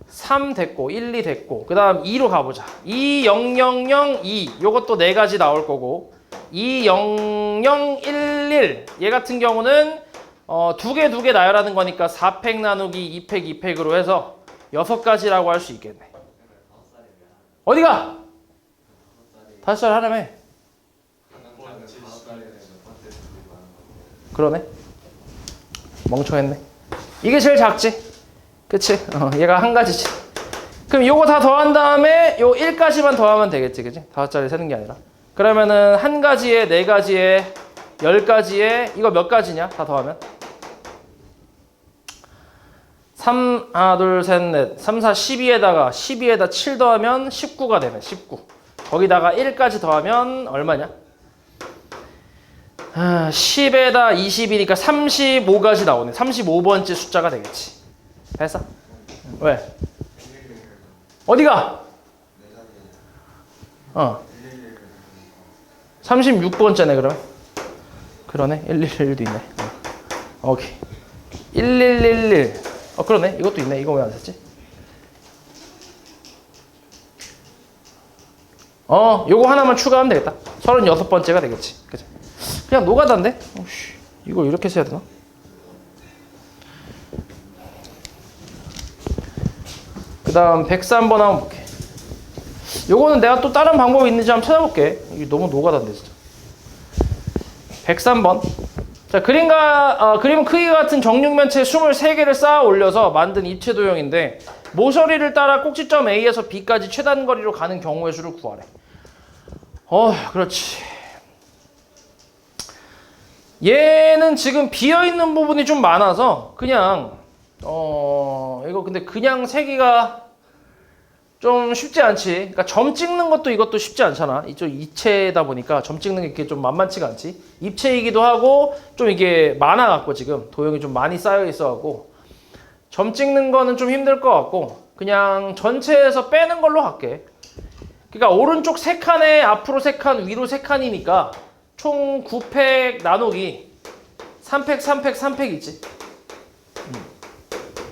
3 됐고 1, 2 됐고, 그 다음 2로 가보자. 20002 요것도 4가지 나올 거고, 20011 얘 같은 경우는 2개 나열하는 거니까 4팩 나누기 2팩 2팩으로 해서 6가지라고 할 수 있겠네. 어디가? 5살 하라며. 그러네. 멍청했네. 이게 제일 작지? 그치? 얘가 한 가지지. 그럼 요거 다 더한 다음에 요 1까지만 더하면 되겠지, 그치? 5자리 세는 게 아니라. 그러면은 한 가지에, 네 가지에, 10가지에, 이거 몇 가지냐? 다 더하면? 3, 하나, 둘, 셋, 넷. 3, 4, 12에다 7 더하면 19가 되네, 19. 거기다가 1까지 더하면 얼마냐? 10에다 20이니까 35까지 나오네. 35번째 숫자가 되겠지. 됐어? 왜? 어디가? 36번째네 그럼. 그러네. 111도 있네. 오케이. 1111. 그러네. 이것도 있네. 이거 왜 안 썼지? 요거 하나만 추가하면 되겠다. 36번째가 되겠지. 그치? 그냥 노가다인데? 이걸 이렇게 써야 되나? 그 다음 103번 한번 볼게. 요거는 내가 또 다른 방법이 있는지 한번 찾아볼게. 이게 너무 노가다인데 진짜. 103번. 자, 그림 크기가 같은 정육면체 23개를 쌓아 올려서 만든 입체 도형인데 모서리를 따라 꼭지점 A에서 B까지 최단 거리로 가는 경우의 수를 구하래. 그렇지. 얘는 지금 비어있는 부분이 좀 많아서 그냥 이거 근데 그냥 세기가 좀 쉽지 않지. 그러니까 점 찍는 것도 이것도 쉽지 않잖아. 이쪽 입체다 보니까 점 찍는 게 이렇게 좀 만만치가 않지. 입체이기도 하고 좀 이게 많아갖고 지금 도형이 좀 많이 쌓여 있어갖고 점 찍는 거는 좀 힘들 것 같고 그냥 전체에서 빼는 걸로 할게. 그러니까 오른쪽 3칸에 앞으로 3칸, 위로 3칸이니까 총 9팩 나누기 3팩, 3팩, 3팩 있지.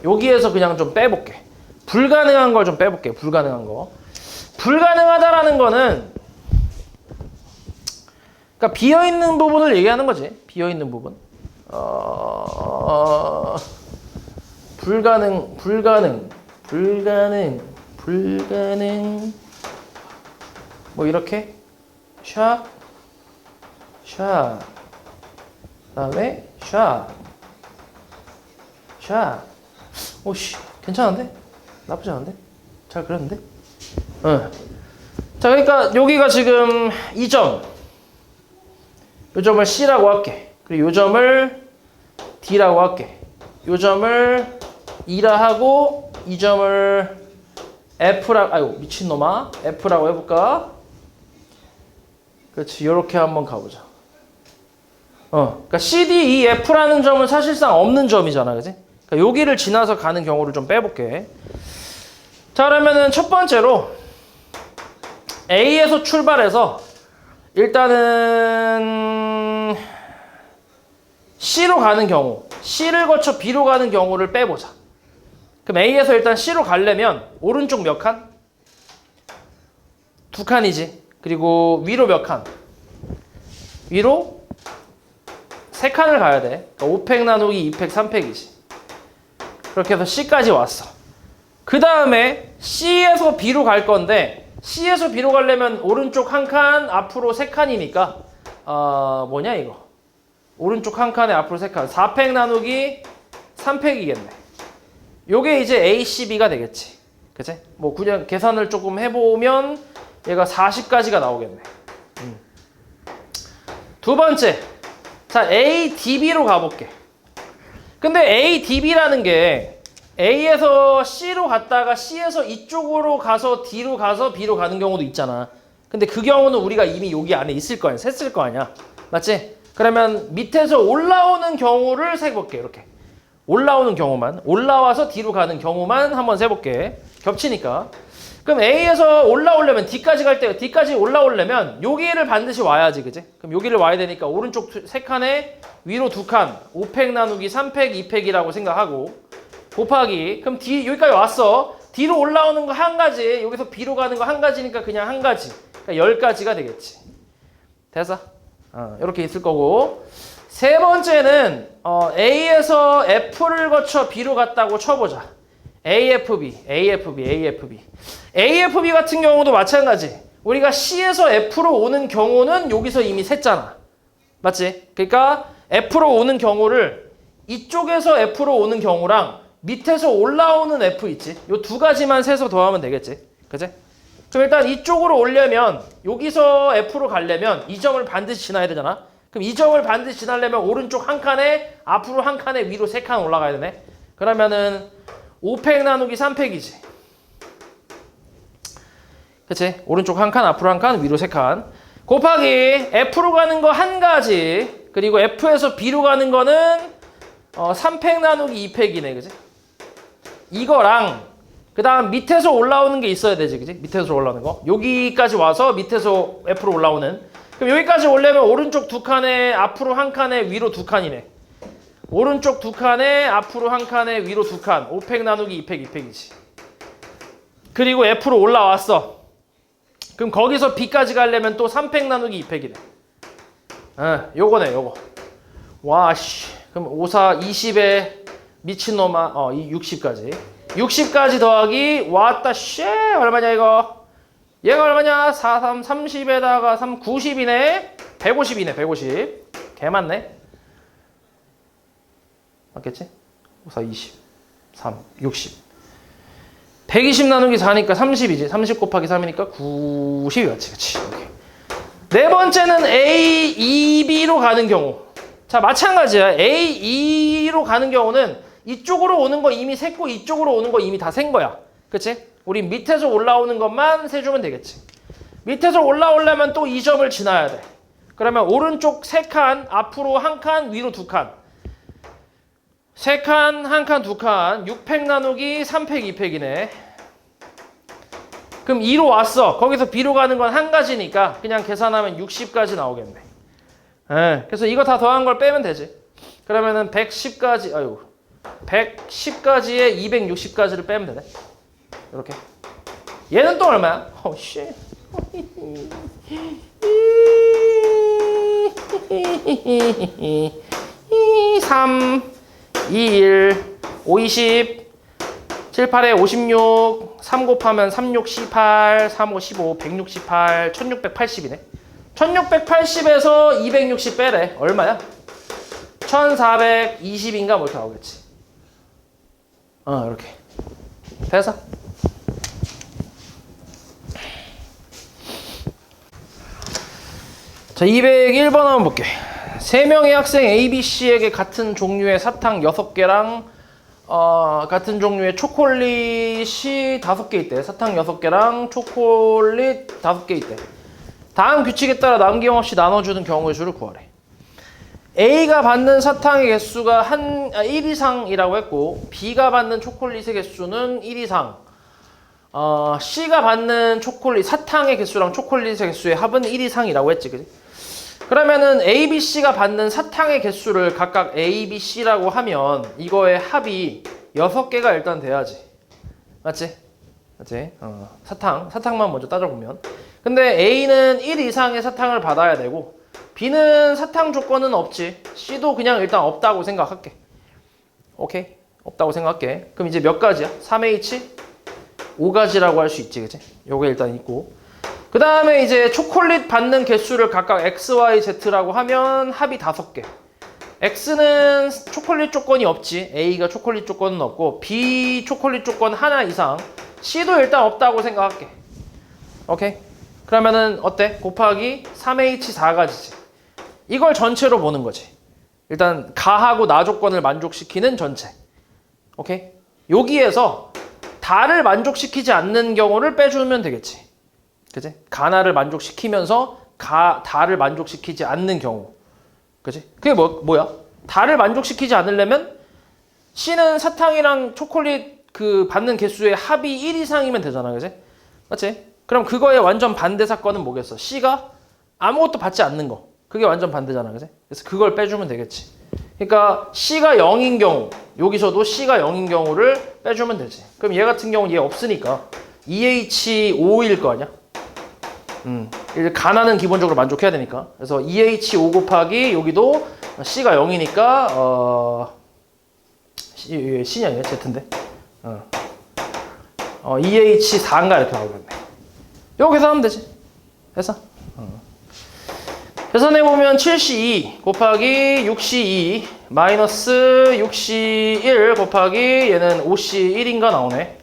여기에서 그냥 좀 빼볼게. 불가능한 걸 좀 빼볼게. 불가능한 거. 불가능하다라는 거는 그러니까 비어있는 부분을 얘기하는 거지. 비어있는 부분. 불가능. 뭐 이렇게 샷 그다음에 샷 오씨 괜찮은데? 나쁘지 않은데? 잘 그렸는데? 자, 그러니까 여기가 지금 2점. 요 점을 C라고 할게. 그리고 요 점을 D라고 할게. 요 점을 E라 하고 이 점을 F라고, 아이고 미친놈아, F라고 해볼까? 그렇지, 요렇게 한번 가보자. 그러니까 CD, E, F라는 점은 사실상 없는 점이잖아, 그지? 그러니까 여기를 지나서 가는 경우를 좀 빼볼게. 자, 그러면은 첫 번째로 A에서 출발해서 일단은 C로 가는 경우, C를 거쳐 B로 가는 경우를 빼보자. 그럼 A에서 일단 C로 가려면 오른쪽 몇 칸? 2칸이지. 그리고 위로 몇 칸? 위로 3칸을 가야 돼. 그러니까 5팩 나누기 2팩, 3팩이지. 그렇게 해서 C까지 왔어. 그 다음에 C에서 B로 갈 건데 C에서 B로 가려면 오른쪽 한 칸, 앞으로 3칸이니까 뭐냐 이거. 오른쪽 한 칸에 앞으로 3칸. 4팩 나누기 3팩이겠네. 요게 이제 ACB가 되겠지. 그치? 뭐 그냥 계산을 조금 해보면 얘가 40까지가 나오겠네. 두 번째. 자, ADB로 가볼게. 근데 ADB라는 게 A에서 C로 갔다가 C에서 이쪽으로 가서 D로 가서 B로 가는 경우도 있잖아. 근데 그 경우는 우리가 이미 여기 안에 있을 거 아니야. 셌을 거 아니야. 맞지? 그러면 밑에서 올라오는 경우를 세볼게. 이렇게. 올라오는 경우만. 올라와서 D로 가는 경우만 한번 세볼게. 겹치니까. 그럼 A에서 올라오려면 D까지 갈 때, D까지 올라오려면 여기를 반드시 와야지. 그지? 그럼 여기를 와야 되니까 오른쪽 3칸에 위로 2칸. 5팩 나누기 3팩, 2팩이라고 생각하고. 곱하기. 그럼 D, 여기까지 왔어. D로 올라오는 거 한 가지. 여기서 B로 가는 거 한 가지니까 그냥 한 가지. 그러니까 10가지가 되겠지. 됐어? 이렇게 있을 거고. 세 번째는 A에서 F를 거쳐 B로 갔다고 쳐보자. AFB 같은 경우도 마찬가지. 우리가 C에서 F로 오는 경우는 여기서 이미 셌잖아. 맞지? 그러니까 F로 오는 경우를 이쪽에서 F로 오는 경우랑 밑에서 올라오는 F 있지? 요 두 가지만 세서 더하면 되겠지? 그치? 그럼 일단 이쪽으로 오려면 여기서 F로 가려면 이 점을 반드시 지나야 되잖아? 그럼 이 점을 반드시 지나려면 오른쪽 한 칸에 앞으로 한 칸에 위로 세 칸 올라가야 되네? 그러면은 5팩 나누기 3팩이지. 그치? 오른쪽 한 칸, 앞으로 한 칸, 위로 세 칸. 곱하기 F로 가는 거 한 가지. 그리고 F에서 B로 가는 거는 3팩 나누기 2팩이네. 그치? 이거랑 그 다음 밑에서 올라오는 게 있어야 되지. 그치? 밑에서 올라오는 거. 여기까지 와서 밑에서 F로 올라오는. 그럼 여기까지 오려면 오른쪽 두 칸에 앞으로 한 칸에 위로 두 칸이네. 오른쪽 두 칸에 앞으로 한 칸에 위로 두 칸. 5팩 나누기 2팩, 2팩이지. 그리고 F로 올라왔어. 그럼 거기서 B까지 가려면 또 3팩 나누기 2팩이네. 요거네, 요거. 와, 씨. 그럼 5, 4, 20에 미친놈아, 60까지. 60까지 더하기, 왔다, 씨. 얼마냐, 이거? 얘가 얼마냐? 4, 3, 30에다가 3, 90이네? 150이네, 150. 개 많네. 맞겠지? 5, 4, 20, 3, 60. 120 나누기 4니까 30이지. 30 곱하기 3이니까 90이 맞지. 그치. 오케이. 네 번째는 A, E, B로 가는 경우. 자, 마찬가지야. A, E로 가는 경우는 이쪽으로 오는 거 이미 셌고 이쪽으로 오는 거 이미 다 센 거야. 그치? 우리 밑에서 올라오는 것만 세주면 되겠지. 밑에서 올라오려면 또 이 점을 지나야 돼. 그러면 오른쪽 3칸, 앞으로 1칸, 위로 2칸. 3칸, 1칸, 2칸, 6팩 나누기 3팩, 2팩이네. 그럼 2로 왔어. 거기서 B로 가는 건 한 가지니까 그냥 계산하면 60까지 나오겠네. 그래서 이거 다 더한 걸 빼면 되지. 그러면은 110까지, 110까지에 260까지를 빼면 되네. 이렇게. 얘는 또 얼마야? 씨. 3 2, 1, 5, 20, 7, 8에 56, 3 곱하면 3, 6, 18, 3, 5, 15, 168, 1680이네. 1680에서 260 빼래. 얼마야? 1420인가 뭐 이렇게 나오겠지. 이렇게. 됐어? 자, 201번 한번 볼게. 3명의 학생 A, B, C에게 같은 종류의 사탕 6개랑 같은 종류의 초콜릿이 5개 있대. 사탕 6개랑 초콜릿 5개 있대. 다음 규칙에 따라 남김없이 나눠주는 경우의 수를 구하래. A가 받는 사탕의 개수가 1 이상이라고 했고 B가 받는 초콜릿의 개수는 1 이상. C가 받는 사탕의 개수랑 초콜릿의 개수의 합은 1 이상이라고 했지. 그지? 그러면은 A, B, C가 받는 사탕의 개수를 각각 A, B, C라고 하면 이거의 합이 6개가 일단 돼야지. 맞지? 맞지? 사탕만 먼저 따져보면. 근데 A는 1 이상의 사탕을 받아야 되고 B는 사탕 조건은 없지. C도 그냥 일단 없다고 생각할게. 오케이? 없다고 생각할게. 그럼 이제 몇 가지야? 3H? 5가지라고 할 수 있지. 그치? 요게 일단 있고. 그 다음에 이제 초콜릿 받는 개수를 각각 X, Y, Z라고 하면 합이 5개. X는 초콜릿 조건이 없지. A가 초콜릿 조건은 없고 B 초콜릿 조건 하나 이상. C도 일단 없다고 생각할게. 오케이? 그러면은 어때? 곱하기 3H 4가지지. 이걸 전체로 보는 거지. 일단 가하고 나 조건을 만족시키는 전체. 오케이? 여기에서 다를 만족시키지 않는 경우를 빼주면 되겠지. 그치? 가나를 만족시키면서 다를 만족시키지 않는 경우. 그치? 그게 뭐야? 다를 만족시키지 않으려면 C는 사탕이랑 초콜릿 받는 개수의 합이 1 이상이면 되잖아. 그치? 맞지? 그럼 그거의 완전 반대 사건은 뭐겠어? C가 아무것도 받지 않는 거. 그게 완전 반대잖아. 그치? 그래서 그걸 빼주면 되겠지. 그러니까 C가 0인 경우, 여기서도 C가 0인 경우를 빼주면 되지. 그럼 얘 같은 경우는 얘 없으니까 2H5일 거 아니야? 가나는 기본적으로 만족해야 되니까. 그래서 2H5 곱하기 여기도 C가 0이니까 C냐 아니야? Z인데. 2H4인가 이렇게 나오겠네. 요거 계산하면 되지. 됐어? 계산해보면 7C2 곱하기 6C2 마이너스 6C1 곱하기 얘는 5C1인가 나오네.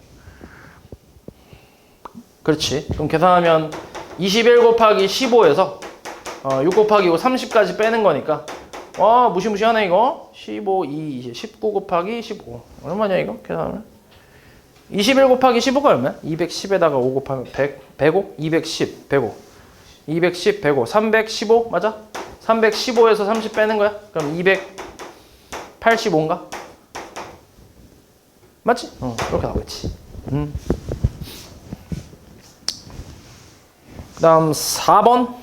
그렇지. 그럼 계산하면 21 곱하기 15에서 6 곱하기 5 30까지 빼는 거니까 와 무시무시하네 이거. 15, 2, 20, 19 곱하기 15 얼마냐 이거 계산하면 21 곱하기 15가 얼마야? 210에다가 5 곱하면 100, 105? 210, 105 210, 105 315 맞아? 315에서 30 빼는 거야? 그럼 285인가? 맞지? 그렇게 나오겠지. 그 다음 4번.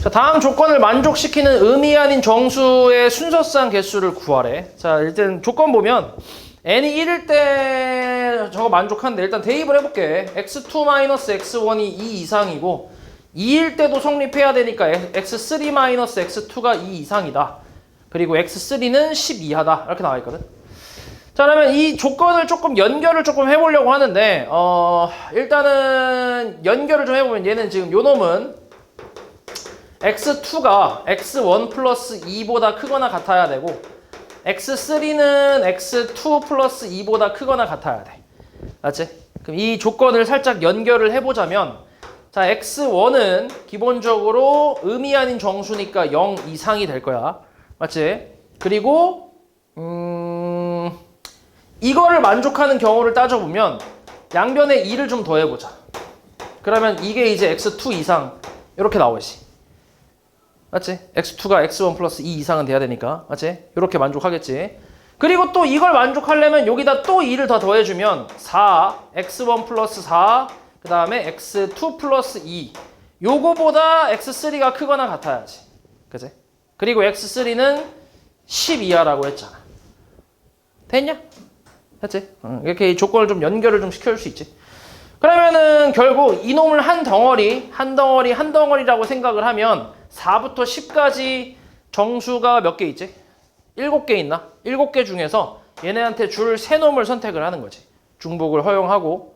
자, 다음 조건을 만족시키는 의미 아닌 정수의 순서상 개수를 구하래. 자, 일단 조건 보면 n이 1일 때 저거 만족한데 일단 대입을 해볼게. x2-x1이 2 이상이고 2일 때도 성립해야 되니까 x3-x2가 2 이상이다. 그리고 x3는 10 이하다. 이렇게 나와 있거든. 자, 그러면 이 조건을 조금 연결을 조금 해보려고 하는데 일단은 연결을 좀 해보면 얘는 지금 요 놈은 x2가 x1 플러스 2보다 크거나 같아야 되고 x3는 x2 플러스 2보다 크거나 같아야 돼. 맞지? 그럼 이 조건을 살짝 연결을 해보자면 자, x1은 기본적으로 의미 아닌 정수니까 0 이상이 될 거야. 맞지? 그리고 이거를 만족하는 경우를 따져보면 양변에 2를 좀 더해보자. 그러면 이게 이제 x2 이상 이렇게 나오지. 맞지? x2가 x1 플러스 2 이상은 돼야 되니까. 맞지? 이렇게 만족하겠지. 그리고 또 이걸 만족하려면 여기다 또 2를 더 더해주면 4, x1 플러스 4, 그 다음에 x2 플러스 2. 요거보다 x3가 크거나 같아야지. 그치? 그리고 x3는 10 이하라고 했잖아. 됐냐? 됐지? 이렇게 이 조건을 좀 연결을 좀 시켜줄 수 있지. 그러면은 결국 이놈을 한 덩어리라고 생각을 하면 4부터 10까지 정수가 몇 개 있지? 7개 있나? 7개 중에서 얘네한테 줄 3놈을 선택을 하는 거지. 중복을 허용하고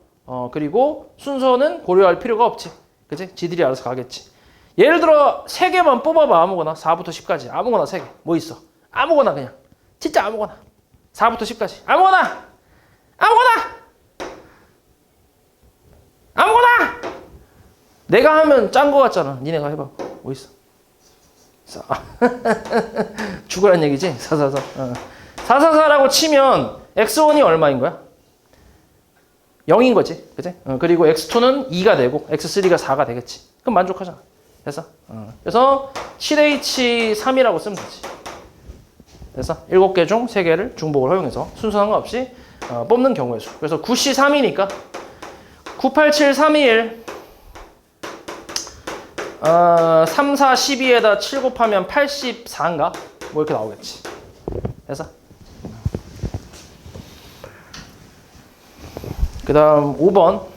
그리고 순서는 고려할 필요가 없지. 그치? 지들이 알아서 가겠지. 예를 들어 3개만 뽑아봐. 아무거나 4부터 10까지 아무거나 3개. 뭐 있어? 아무거나 그냥 진짜 아무거나 4부터 10까지 아무거나 내가 하면 짠 거 같잖아. 니네가 해봐. 뭐 있어? 죽으란 얘기지? 444. 444라고 치면 x1이 얼마인 거야? 0인 거지. 그치? 그리고 x2는 2가 되고 x3가 4가 되겠지. 그럼 만족하잖아. 됐어? 그래서 7h3이라고 쓰면 되지. 됐어? 7개 중 3개를 중복을 허용해서 순서 상관없이 뽑는 경우의 수. 그래서 9C3이니까 98731 3, 4, 12에다 7 곱하면 84인가? 뭐 이렇게 나오겠지. 됐어? 그 다음 5번.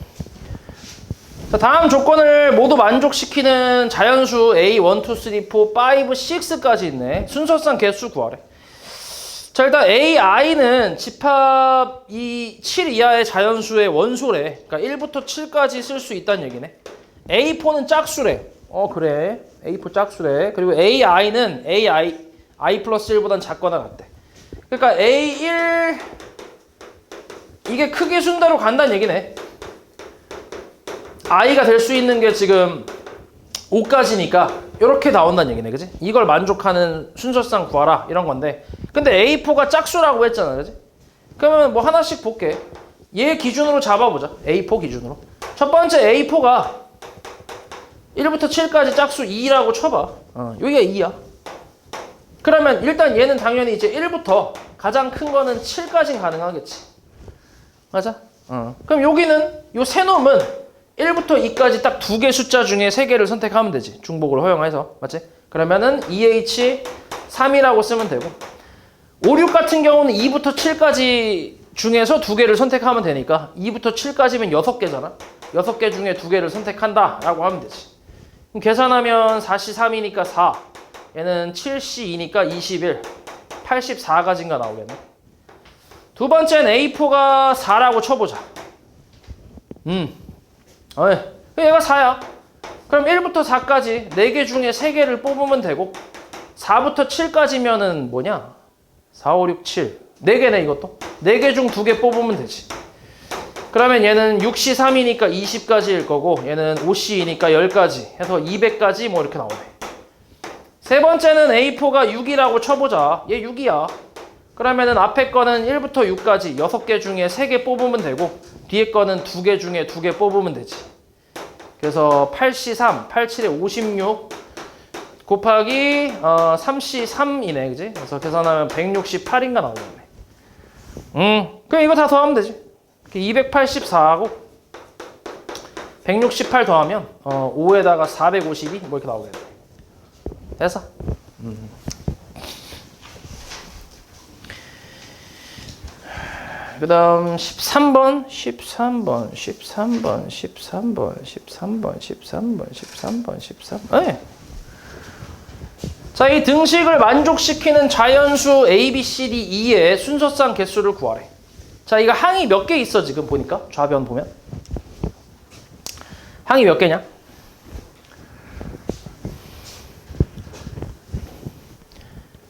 자, 다음 조건을 모두 만족시키는 자연수 A, 1, 2, 3, 4, 5, 6까지 있네. 순서상 개수 구하래. 자, 일단 AI는 집합 7 이하의 자연수의 원소래. 그러니까 1부터 7까지 쓸 수 있다는 얘기네. A4는 짝수래. 그래. A4 짝수래. 그리고 AI는 I 플러스 1보단 작거나 같대. 그러니까 A1 이게 크기 순대로 간다는 얘기네. I가 될 수 있는 게 지금 5까지니까 이렇게 나온다는 얘기네. 그지? 이걸 만족하는 순서상 구하라 이런 건데 근데 A4가 짝수라고 했잖아. 그지? 그러면 뭐 하나씩 볼게. 얘 기준으로 잡아보자. A4 기준으로. 첫 번째 A4가 1부터 7까지 짝수 2라고 쳐봐. 여기가 2야. 그러면 일단 얘는 당연히 이제 1부터 가장 큰 거는 7까지는 가능하겠지. 맞아? 그럼 여기는 요 세 놈은 1부터 2까지 딱 2개 숫자 중에 3개를 선택하면 되지. 중복을 허용해서. 맞지? 그러면은 2H3이라고 쓰면 되고 5, 6 같은 경우는 2부터 7까지 중에서 2개를 선택하면 되니까 2부터 7까지면 6개잖아. 6개 중에 2개를 선택한다 라고 하면 되지. 그럼 계산하면 4C3이니까 4 얘는 7C2니까 21 84가지인가 나오겠네. 두 번째는 A4가 4라고 쳐보자. 얘가 4야. 그럼 1부터 4까지 4개 중에 3개를 뽑으면 되고 4부터 7까지면은 뭐냐? 4, 5, 6, 7. 4개네 이것도. 4개 중 2개 뽑으면 되지. 그러면 얘는 6C 3이니까 20까지일 거고 얘는 5C이니까 10까지 해서 200까지 뭐 이렇게 나오네. 세 번째는 A4가 6이라고 쳐보자. 얘 6이야. 그러면은 앞에 거는 1부터 6까지 6개 중에 3개 뽑으면 되고 뒤에 거는 2개 중에 2개 뽑으면 되지. 그래서 8C3, 87에 56 곱하기 3C3이네, 그지? 그래서 계산하면 168인가 나오겠네. 그럼 이거 다 더하면 되지. 284하고 168 더하면 5에다가 452 뭐 이렇게 나오겠네. 됐어? 그 다음 13번 네. 자, 이 등식을 만족시키는 자연수 A, B, C, D, E의 순서상 개수를 구하래. 자, 이거 항이 몇 개 있어 지금 보니까 좌변 보면 항이 몇 개냐?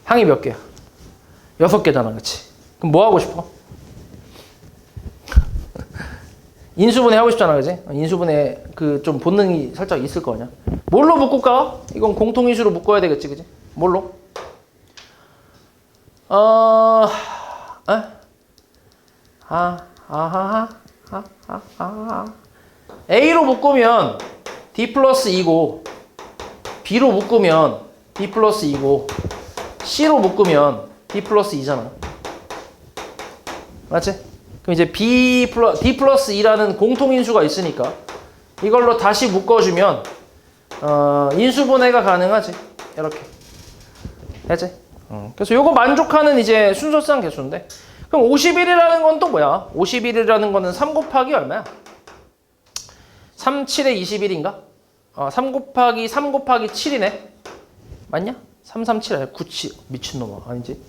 항이 몇 개야? 6개잖아, 그치? 그럼 뭐 하고 싶어? 인수분해 하고 싶잖아, 그지? 인수분해 그 좀 본능이 살짝 있을 거 아니야? 뭘로 묶을까? 이건 공통인수로 묶어야 되겠지, 그지? 뭘로? A로 묶으면 D 플러스 2고 B로 묶으면 D 플러스 2고 C로 묶으면 D 플러스 2잖아. 맞지? 그럼 이제 D 플러스 2라는 공통인수가 있으니까 이걸로 다시 묶어주면 인수분해가 가능하지. 이렇게. 됐지? 그래서 요거 만족하는 이제 순서상 개수인데 그럼 51이라는 건 또 뭐야? 51이라는 거는 3 곱하기 얼마야? 3, 7에 21인가? 3 곱하기 7이네? 맞냐? 3, 3, 7 아니야? 9, 7 미친놈아. 아니지?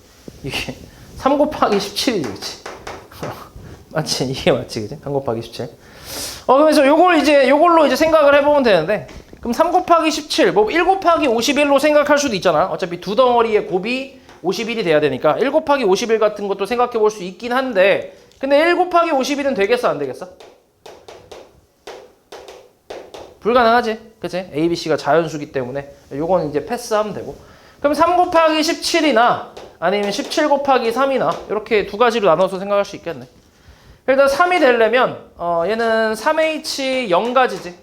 이게 3 곱하기 17이지, 그치? 맞지? 이게 맞지, 그치? 3 곱하기 17. 그래서 요걸로 이제 생각을 해보면 되는데 그럼 3 곱하기 17, 뭐 1 곱하기 51로 생각할 수도 있잖아. 어차피 두 덩어리의 곱이 51이 돼야 되니까 1 곱하기 51 같은 것도 생각해 볼 수 있긴 한데 근데 1 곱하기 51은 되겠어, 안 되겠어? 불가능하지, 그치? A, B, C가 자연수기 때문에 요건 이제 패스하면 되고 그럼 3 곱하기 17이나 아니면 17 곱하기 3이나 이렇게 두 가지로 나눠서 생각할 수 있겠네. 일단 3이 되려면 얘는 3H 0가지지.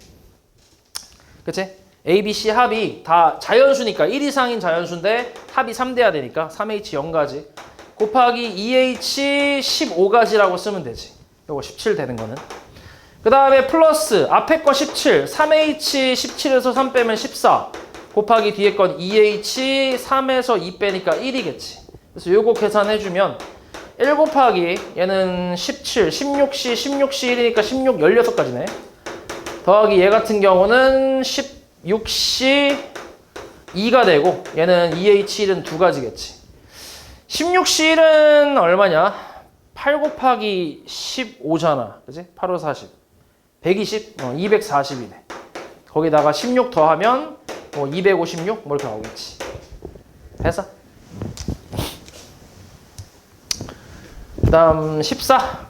그치? A, B, C 합이 다 자연수니까 1 이상인 자연수인데 합이 3 돼야 되니까 3H 0가지 곱하기 2H 15가지라고 쓰면 되지. 요거 17 되는 거는. 그 다음에 플러스 앞에 거 17, 3H 17에서 3 빼면 14 곱하기 뒤에 건 2H 3에서 2 빼니까 1이겠지. 그래서 요거 계산해주면 1 곱하기 얘는 17, 16C, 16C1이니까 16, 16가지네. 더하기 얘 같은 경우는 16C 2가 되고 얘는 2H1은 2가지겠지. 16C1은 얼마냐? 8 곱하기 15잖아. 그치? 8, 5, 40. 120? 240이네. 거기다가 16 더하면 256? 뭐 이렇게 나오겠지. 됐어? 그 다음 14.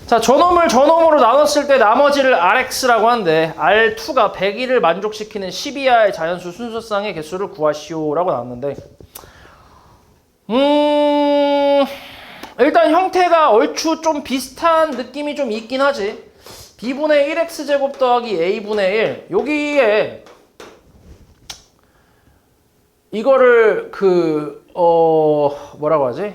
자, 저놈으로 나눴을 때 나머지를 RX라고 하는데 R2가 101을 만족시키는 12하의 자연수 순서상의 개수를 구하시오 라고 나왔는데 일단 형태가 얼추 좀 비슷한 느낌이 좀 있긴 하지. B분의 1X제곱 더하기 A분의 1 여기에 이거를 뭐라고 하지?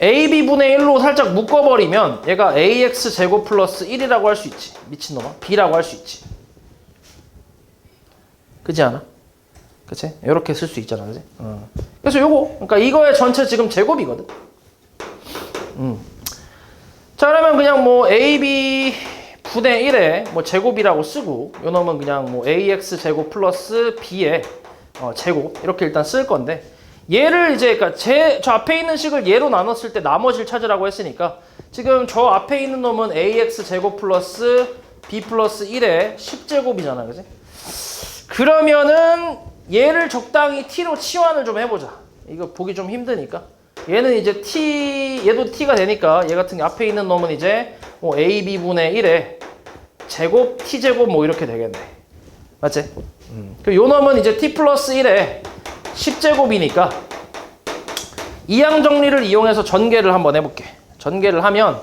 AB분의 1로 살짝 묶어버리면 얘가 AX제곱 플러스 1이라고 할 수 있지. 미친놈아. B라고 할 수 있지. 그지 않아? 그치? 이렇게 쓸 수 있잖아. 그지? 그래서 그러니까 이거의 전체 지금 제곱이거든. 자, 그러면 그냥 뭐 AB 분의 1의 뭐 제곱이라고 쓰고 요 놈은 그냥 뭐 AX제곱 플러스 B의 제곱 이렇게 일단 쓸 건데 얘를 이제 그러니까 저 앞에 있는 식을 얘로 나눴을 때 나머지를 찾으라고 했으니까 지금 저 앞에 있는 놈은 ax 제곱 플러스 b 플러스 1의 10제곱이잖아, 그지? 그러면은 얘를 적당히 t로 치환을 좀 해보자. 이거 보기 좀 힘드니까. 얘는 이제 얘도 t가 되니까 얘 같은 게 앞에 있는 놈은 이제 ab분의 1의 제곱 t제곱 뭐 이렇게 되겠네. 맞지? 그 요 놈은 이제 t 플러스 1의 10제곱이니까 이항 정리를 이용해서 전개를 한번 해볼게. 전개를 하면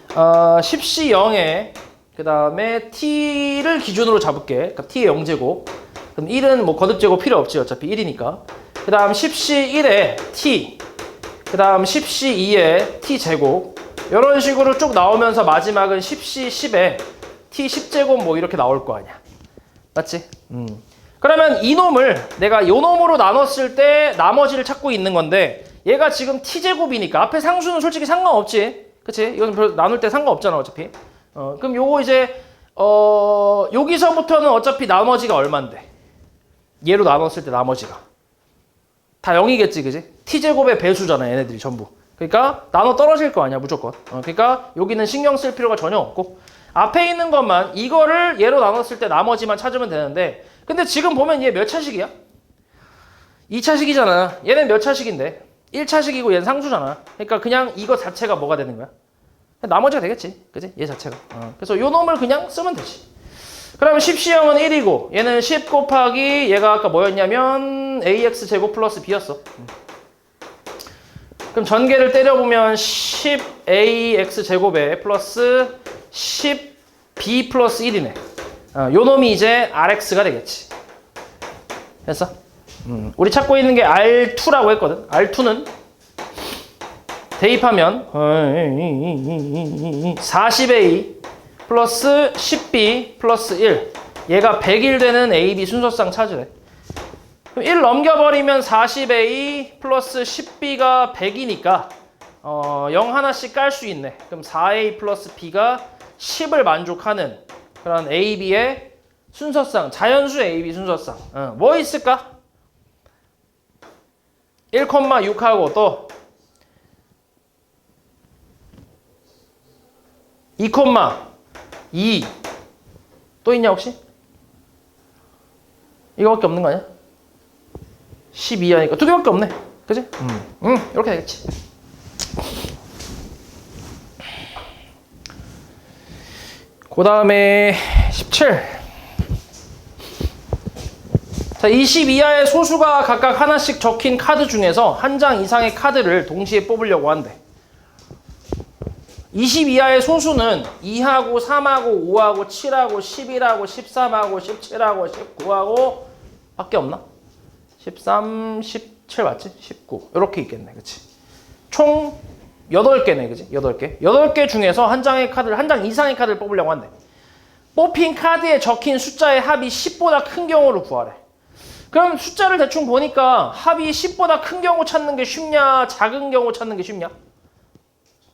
10c 0에 그 다음에 t를 기준으로 잡을게. 그러니까 t의 0제곱. 그럼 1은 뭐 거듭제곱 필요 없지. 어차피 1이니까. 그 다음 10c 1에 t. 그 다음 10c 2에 t제곱. 이런 식으로 쭉 나오면서 마지막은 10c 10에 t 10제곱 뭐 이렇게 나올 거 아니야. 맞지? 그러면 이 놈을 내가 요 놈으로 나눴을 때 나머지를 찾고 있는 건데 얘가 지금 t제곱이니까 앞에 상수는 솔직히 상관없지. 그치? 이건 별로 나눌 때 상관없잖아 어차피. 그럼 요거 이제 여기서부터는 어차피 나머지가 얼만데 얘로 나눴을 때 나머지가 다 0이겠지, 그지? t제곱의 배수잖아 얘네들이 전부. 그러니까 나눠 떨어질 거 아니야 무조건. 그러니까 여기는 신경 쓸 필요가 전혀 없고 앞에 있는 것만 이거를 얘로 나눴을 때 나머지만 찾으면 되는데 근데 지금 보면 얘 몇 차식이야? 2차식이잖아. 얘는 몇 차식인데? 1차식이고 얘는 상수잖아. 그러니까 그냥 이거 자체가 뭐가 되는 거야? 나머지가 되겠지. 그지? 얘 자체가. 그래서 요 놈을 그냥 쓰면 되지. 그러면 10C형은 1이고 얘는 10 곱하기 얘가 아까 뭐였냐면 ax 제곱 플러스 b였어. 그럼 전개를 때려보면 10ax 제곱에 플러스 10b 플러스 1이네. 요 놈이 이제 rx가 되겠지. 됐어? 우리 찾고 있는 게 R2라고 했거든. R2는 대입하면 40A 플러스 10B 플러스 1 얘가 100일 되는 AB 순서상 찾으래. 그럼 1 넘겨버리면 40A 플러스 10B가 100이니까 0 하나씩 깔 수 있네. 그럼 4A 플러스 B가 10을 만족하는 그런 AB의 순서상, 자연수 AB 순서상 뭐 있을까? 1,6하고 또 2,2 또 있냐 혹시? 이거밖에 없는 거 아니야? 12 하니까 두 개밖에 없네. 그지? 이렇게 되겠지. 그 다음에 17. 자, 20 이하의 소수가 각각 하나씩 적힌 카드 중에서 한 장 이상의 카드를 동시에 뽑으려고 한대. 20 이하의 소수는 2하고 3하고 5하고 7하고 11하고 13하고 17하고 19하고 밖에 없나? 13, 17 맞지? 19 이렇게 있겠네. 그치? 총 8개네. 그치? 8개. 8개 중에서 한 장 이상의 카드를 뽑으려고 한대. 뽑힌 카드에 적힌 숫자의 합이 10보다 큰 경우를 구하래. 그럼 숫자를 대충 보니까 합이 10보다 큰 경우 찾는 게 쉽냐? 작은 경우 찾는 게 쉽냐?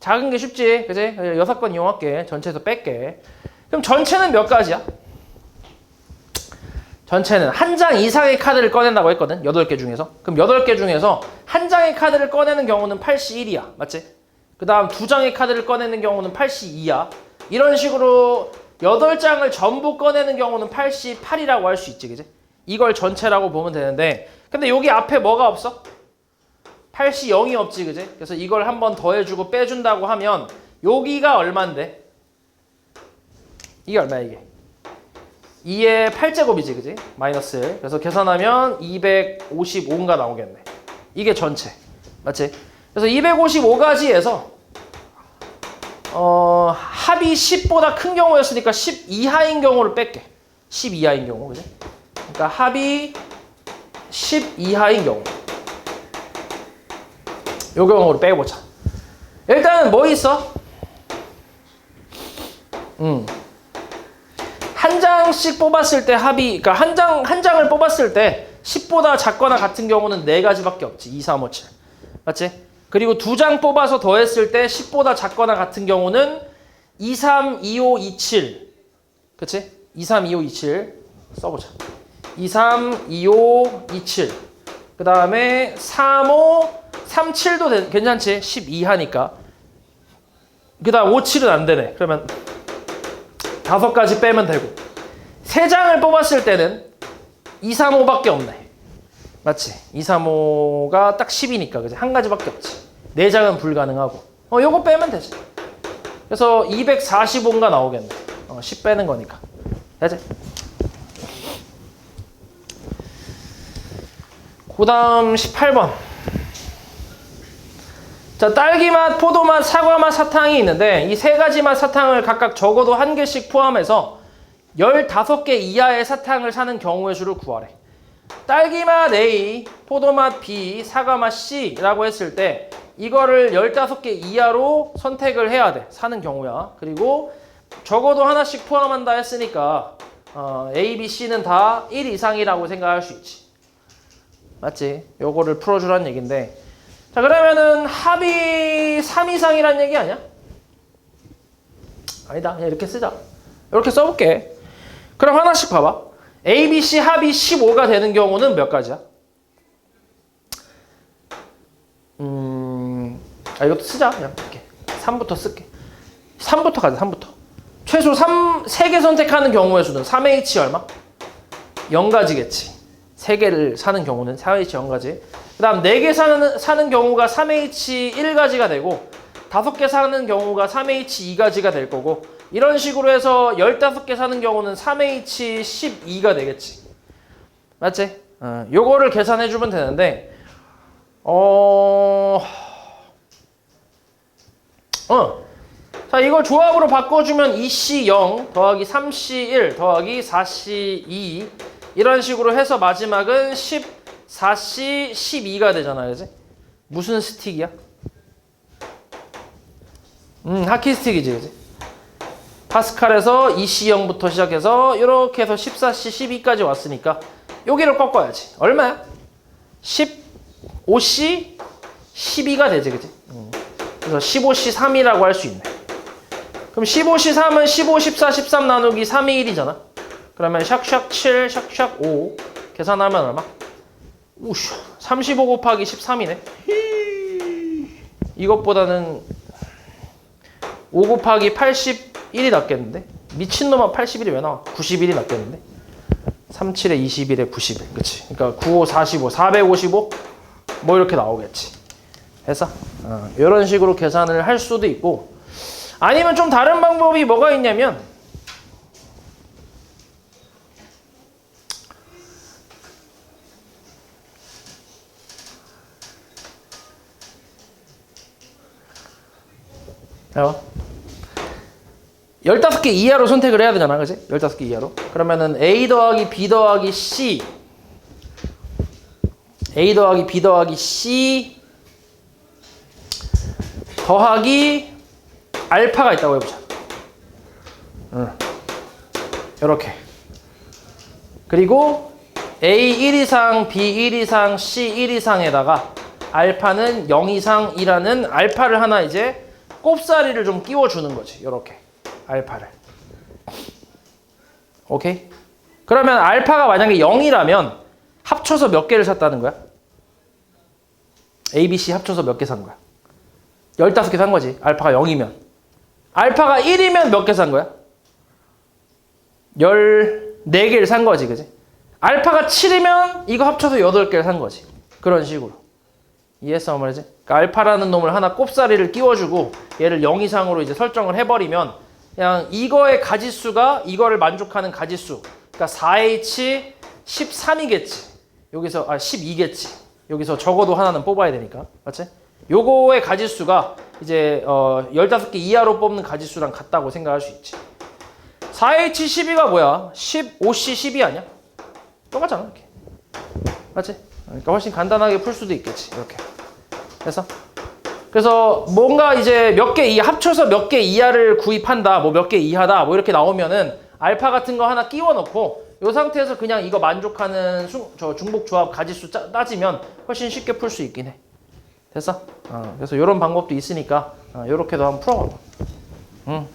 작은 게 쉽지. 그지? 6건 이용할게. 전체에서 뺄게. 그럼 전체는 몇 가지야? 전체는 한 장 이상의 카드를 꺼낸다고 했거든. 8개 중에서. 그럼 8개 중에서 한 장의 카드를 꺼내는 경우는 81이야. 맞지? 그 다음 2장의 카드를 꺼내는 경우는 82야. 이런 식으로 8장을 전부 꺼내는 경우는 88이라고 할 수 있지. 그지? 이걸 전체라고 보면 되는데 근데 여기 앞에 뭐가 없어? 80이 없지. 그지? 그래서 이걸 한번 더해주고 빼준다고 하면 여기가 얼만데? 이게 얼마야 이게? 2의 8제곱이지. 그지? 마이너스 1. 그래서 계산하면 255인가 나오겠네. 이게 전체. 맞지? 그래서 255가지에서 합이 10보다 큰 경우였으니까 10 이하인 경우를 뺄게. 10 이하인 경우. 그지? 그러니까 합이 10 이하인 경우. 요 경우로 빼보자. 일단은 뭐 있어? 한 장씩 뽑았을 때 합이, 그러니까 한 장을 뽑았을 때 10보다 작거나 같은 경우는 4가지밖에 없지. 2, 3, 5, 7. 맞지? 그리고 2장 뽑아서 더했을 때 10보다 작거나 같은 경우는 2, 3, 2, 5, 2, 7. 그치? 2, 3, 2, 5, 2, 7. 써보자. 2, 3, 2, 5, 2, 7. 그 다음에 3, 5, 3, 7도 괜찮지? 12 하니까. 그 다음 5, 7은 안 되네. 그러면 5가지 빼면 되고 3장을 뽑았을 때는 2, 3, 5밖에 없네. 맞지? 2, 3, 5가 딱 10이니까 그지? 한 가지밖에 없지. 4장은 불가능하고 요거 빼면 되지. 그래서 245인가 나오겠네. 10 빼는 거니까. 되지? 그 다음 18번. 자, 딸기맛, 포도맛, 사과맛 사탕이 있는데 이 3가지 맛 사탕을 각각 적어도 1개씩 포함해서 15개 이하의 사탕을 사는 경우의 수를 구하래. 딸기맛 A, 포도맛 B, 사과맛 C라고 했을 때 이거를 15개 이하로 선택을 해야 돼. 사는 경우야. 그리고 적어도 하나씩 포함한다 했으니까 A, B, C는 다 1 이상이라고 생각할 수 있지. 맞지? 요거를 풀어주라는 얘기인데 자, 그러면은 합이 3 이상이란 얘기 아니야? 아니다. 그냥 이렇게 쓰자. 이렇게 써볼게. 그럼 하나씩 봐봐. A, B, C 합이 15가 되는 경우는 몇 가지야? 이것도 쓰자. 그냥 이렇게. 3부터 쓸게. 3부터 가자. 3부터. 최소 3개 선택하는 경우의 수는 3H 얼마? 0가지겠지. 3개를 사는 경우는 3H 0가지. 그 다음 4개 사는 경우가 3H 1가지가 되고 5개 사는 경우가 3H 2가지가 될 거고 이런 식으로 해서 15개 사는 경우는 3H 12가 되겠지. 맞지? 요거를 계산해 주면 되는데 자, 이걸 조합으로 바꿔주면 2C 0 더하기 3C 1 더하기 4C 2 이런 식으로 해서 마지막은 14C 12가 되잖아. 그지? 무슨 스틱이야? 하키 스틱이지. 그지? 파스칼에서 2C0부터 시작해서 이렇게 해서 14C 12까지 왔으니까 여기를 꺾어야지. 얼마야? 15C 12가 되지. 그지? 그래서 15C 3이라고 할 수 있네. 그럼 15C 3은 15, 14, 13 나누기 3이 1이잖아. 그러면 샥샥 7, 샥샥 5 계산하면 얼마? 우슈 35 곱하기 13이네. 이것보다는 5 곱하기 81이 낫겠는데? 미친놈아 81이 왜 나와? 91이 낫겠는데? 37에 21에 91 그치? 그러니까 95, 45, 455 뭐 이렇게 나오겠지. 해서 이런 식으로 계산을 할 수도 있고 아니면 좀 다른 방법이 뭐가 있냐면 자, 15개 이하로 선택을 해야 되잖아. 그치? 15개 이하로. 그러면은 A 더하기 B 더하기 C A 더하기 B 더하기 C 더하기 알파가 있다고 해보자. 이렇게. 그리고 A 1 이상, B 1 이상, C 1 이상에다가 알파는 0 이상이라는 알파를 하나 이제 꼽사리를 좀 끼워주는 거지. 이렇게 알파를. 오케이? 그러면 알파가 만약에 0이라면 합쳐서 몇 개를 샀다는 거야? A, B, C 합쳐서 몇 개 산 거야? 15개 산 거지. 알파가 0이면. 알파가 1이면 몇 개 산 거야? 14개를 산 거지. 그지? 알파가 7이면 이거 합쳐서 8개를 산 거지. 그런 식으로. 이해했어 말이지? 그러니까 알파라는 놈을 하나 꼽사리를 끼워주고 얘를 0 이상으로 이제 설정을 해버리면 그냥 이거의 가지수가 이거를 만족하는 가지수. 그러니까 4H 13이겠지. 여기서 12겠지. 여기서 적어도 하나는 뽑아야 되니까. 맞지? 요거의 가지수가 이제 15개 이하로 뽑는 가지수랑 같다고 생각할 수 있지. 4H12가 뭐야? 15C12 아니야? 똑같잖아. 이렇게. 맞지? 그러니까 훨씬 간단하게 풀 수도 있겠지. 이렇게. 그래서 뭔가 이제 몇 개 이하, 합쳐서 몇 개 이하를 구입한다, 뭐 몇 개 이하다, 뭐 이렇게 나오면은 알파 같은 거 하나 끼워 넣고 이 상태에서 그냥 이거 만족하는 중복 조합 가지수 따지면 훨씬 쉽게 풀 수 있긴 해. 됐어? 그래서 이런 방법도 있으니까 이렇게도 한번 풀어봐.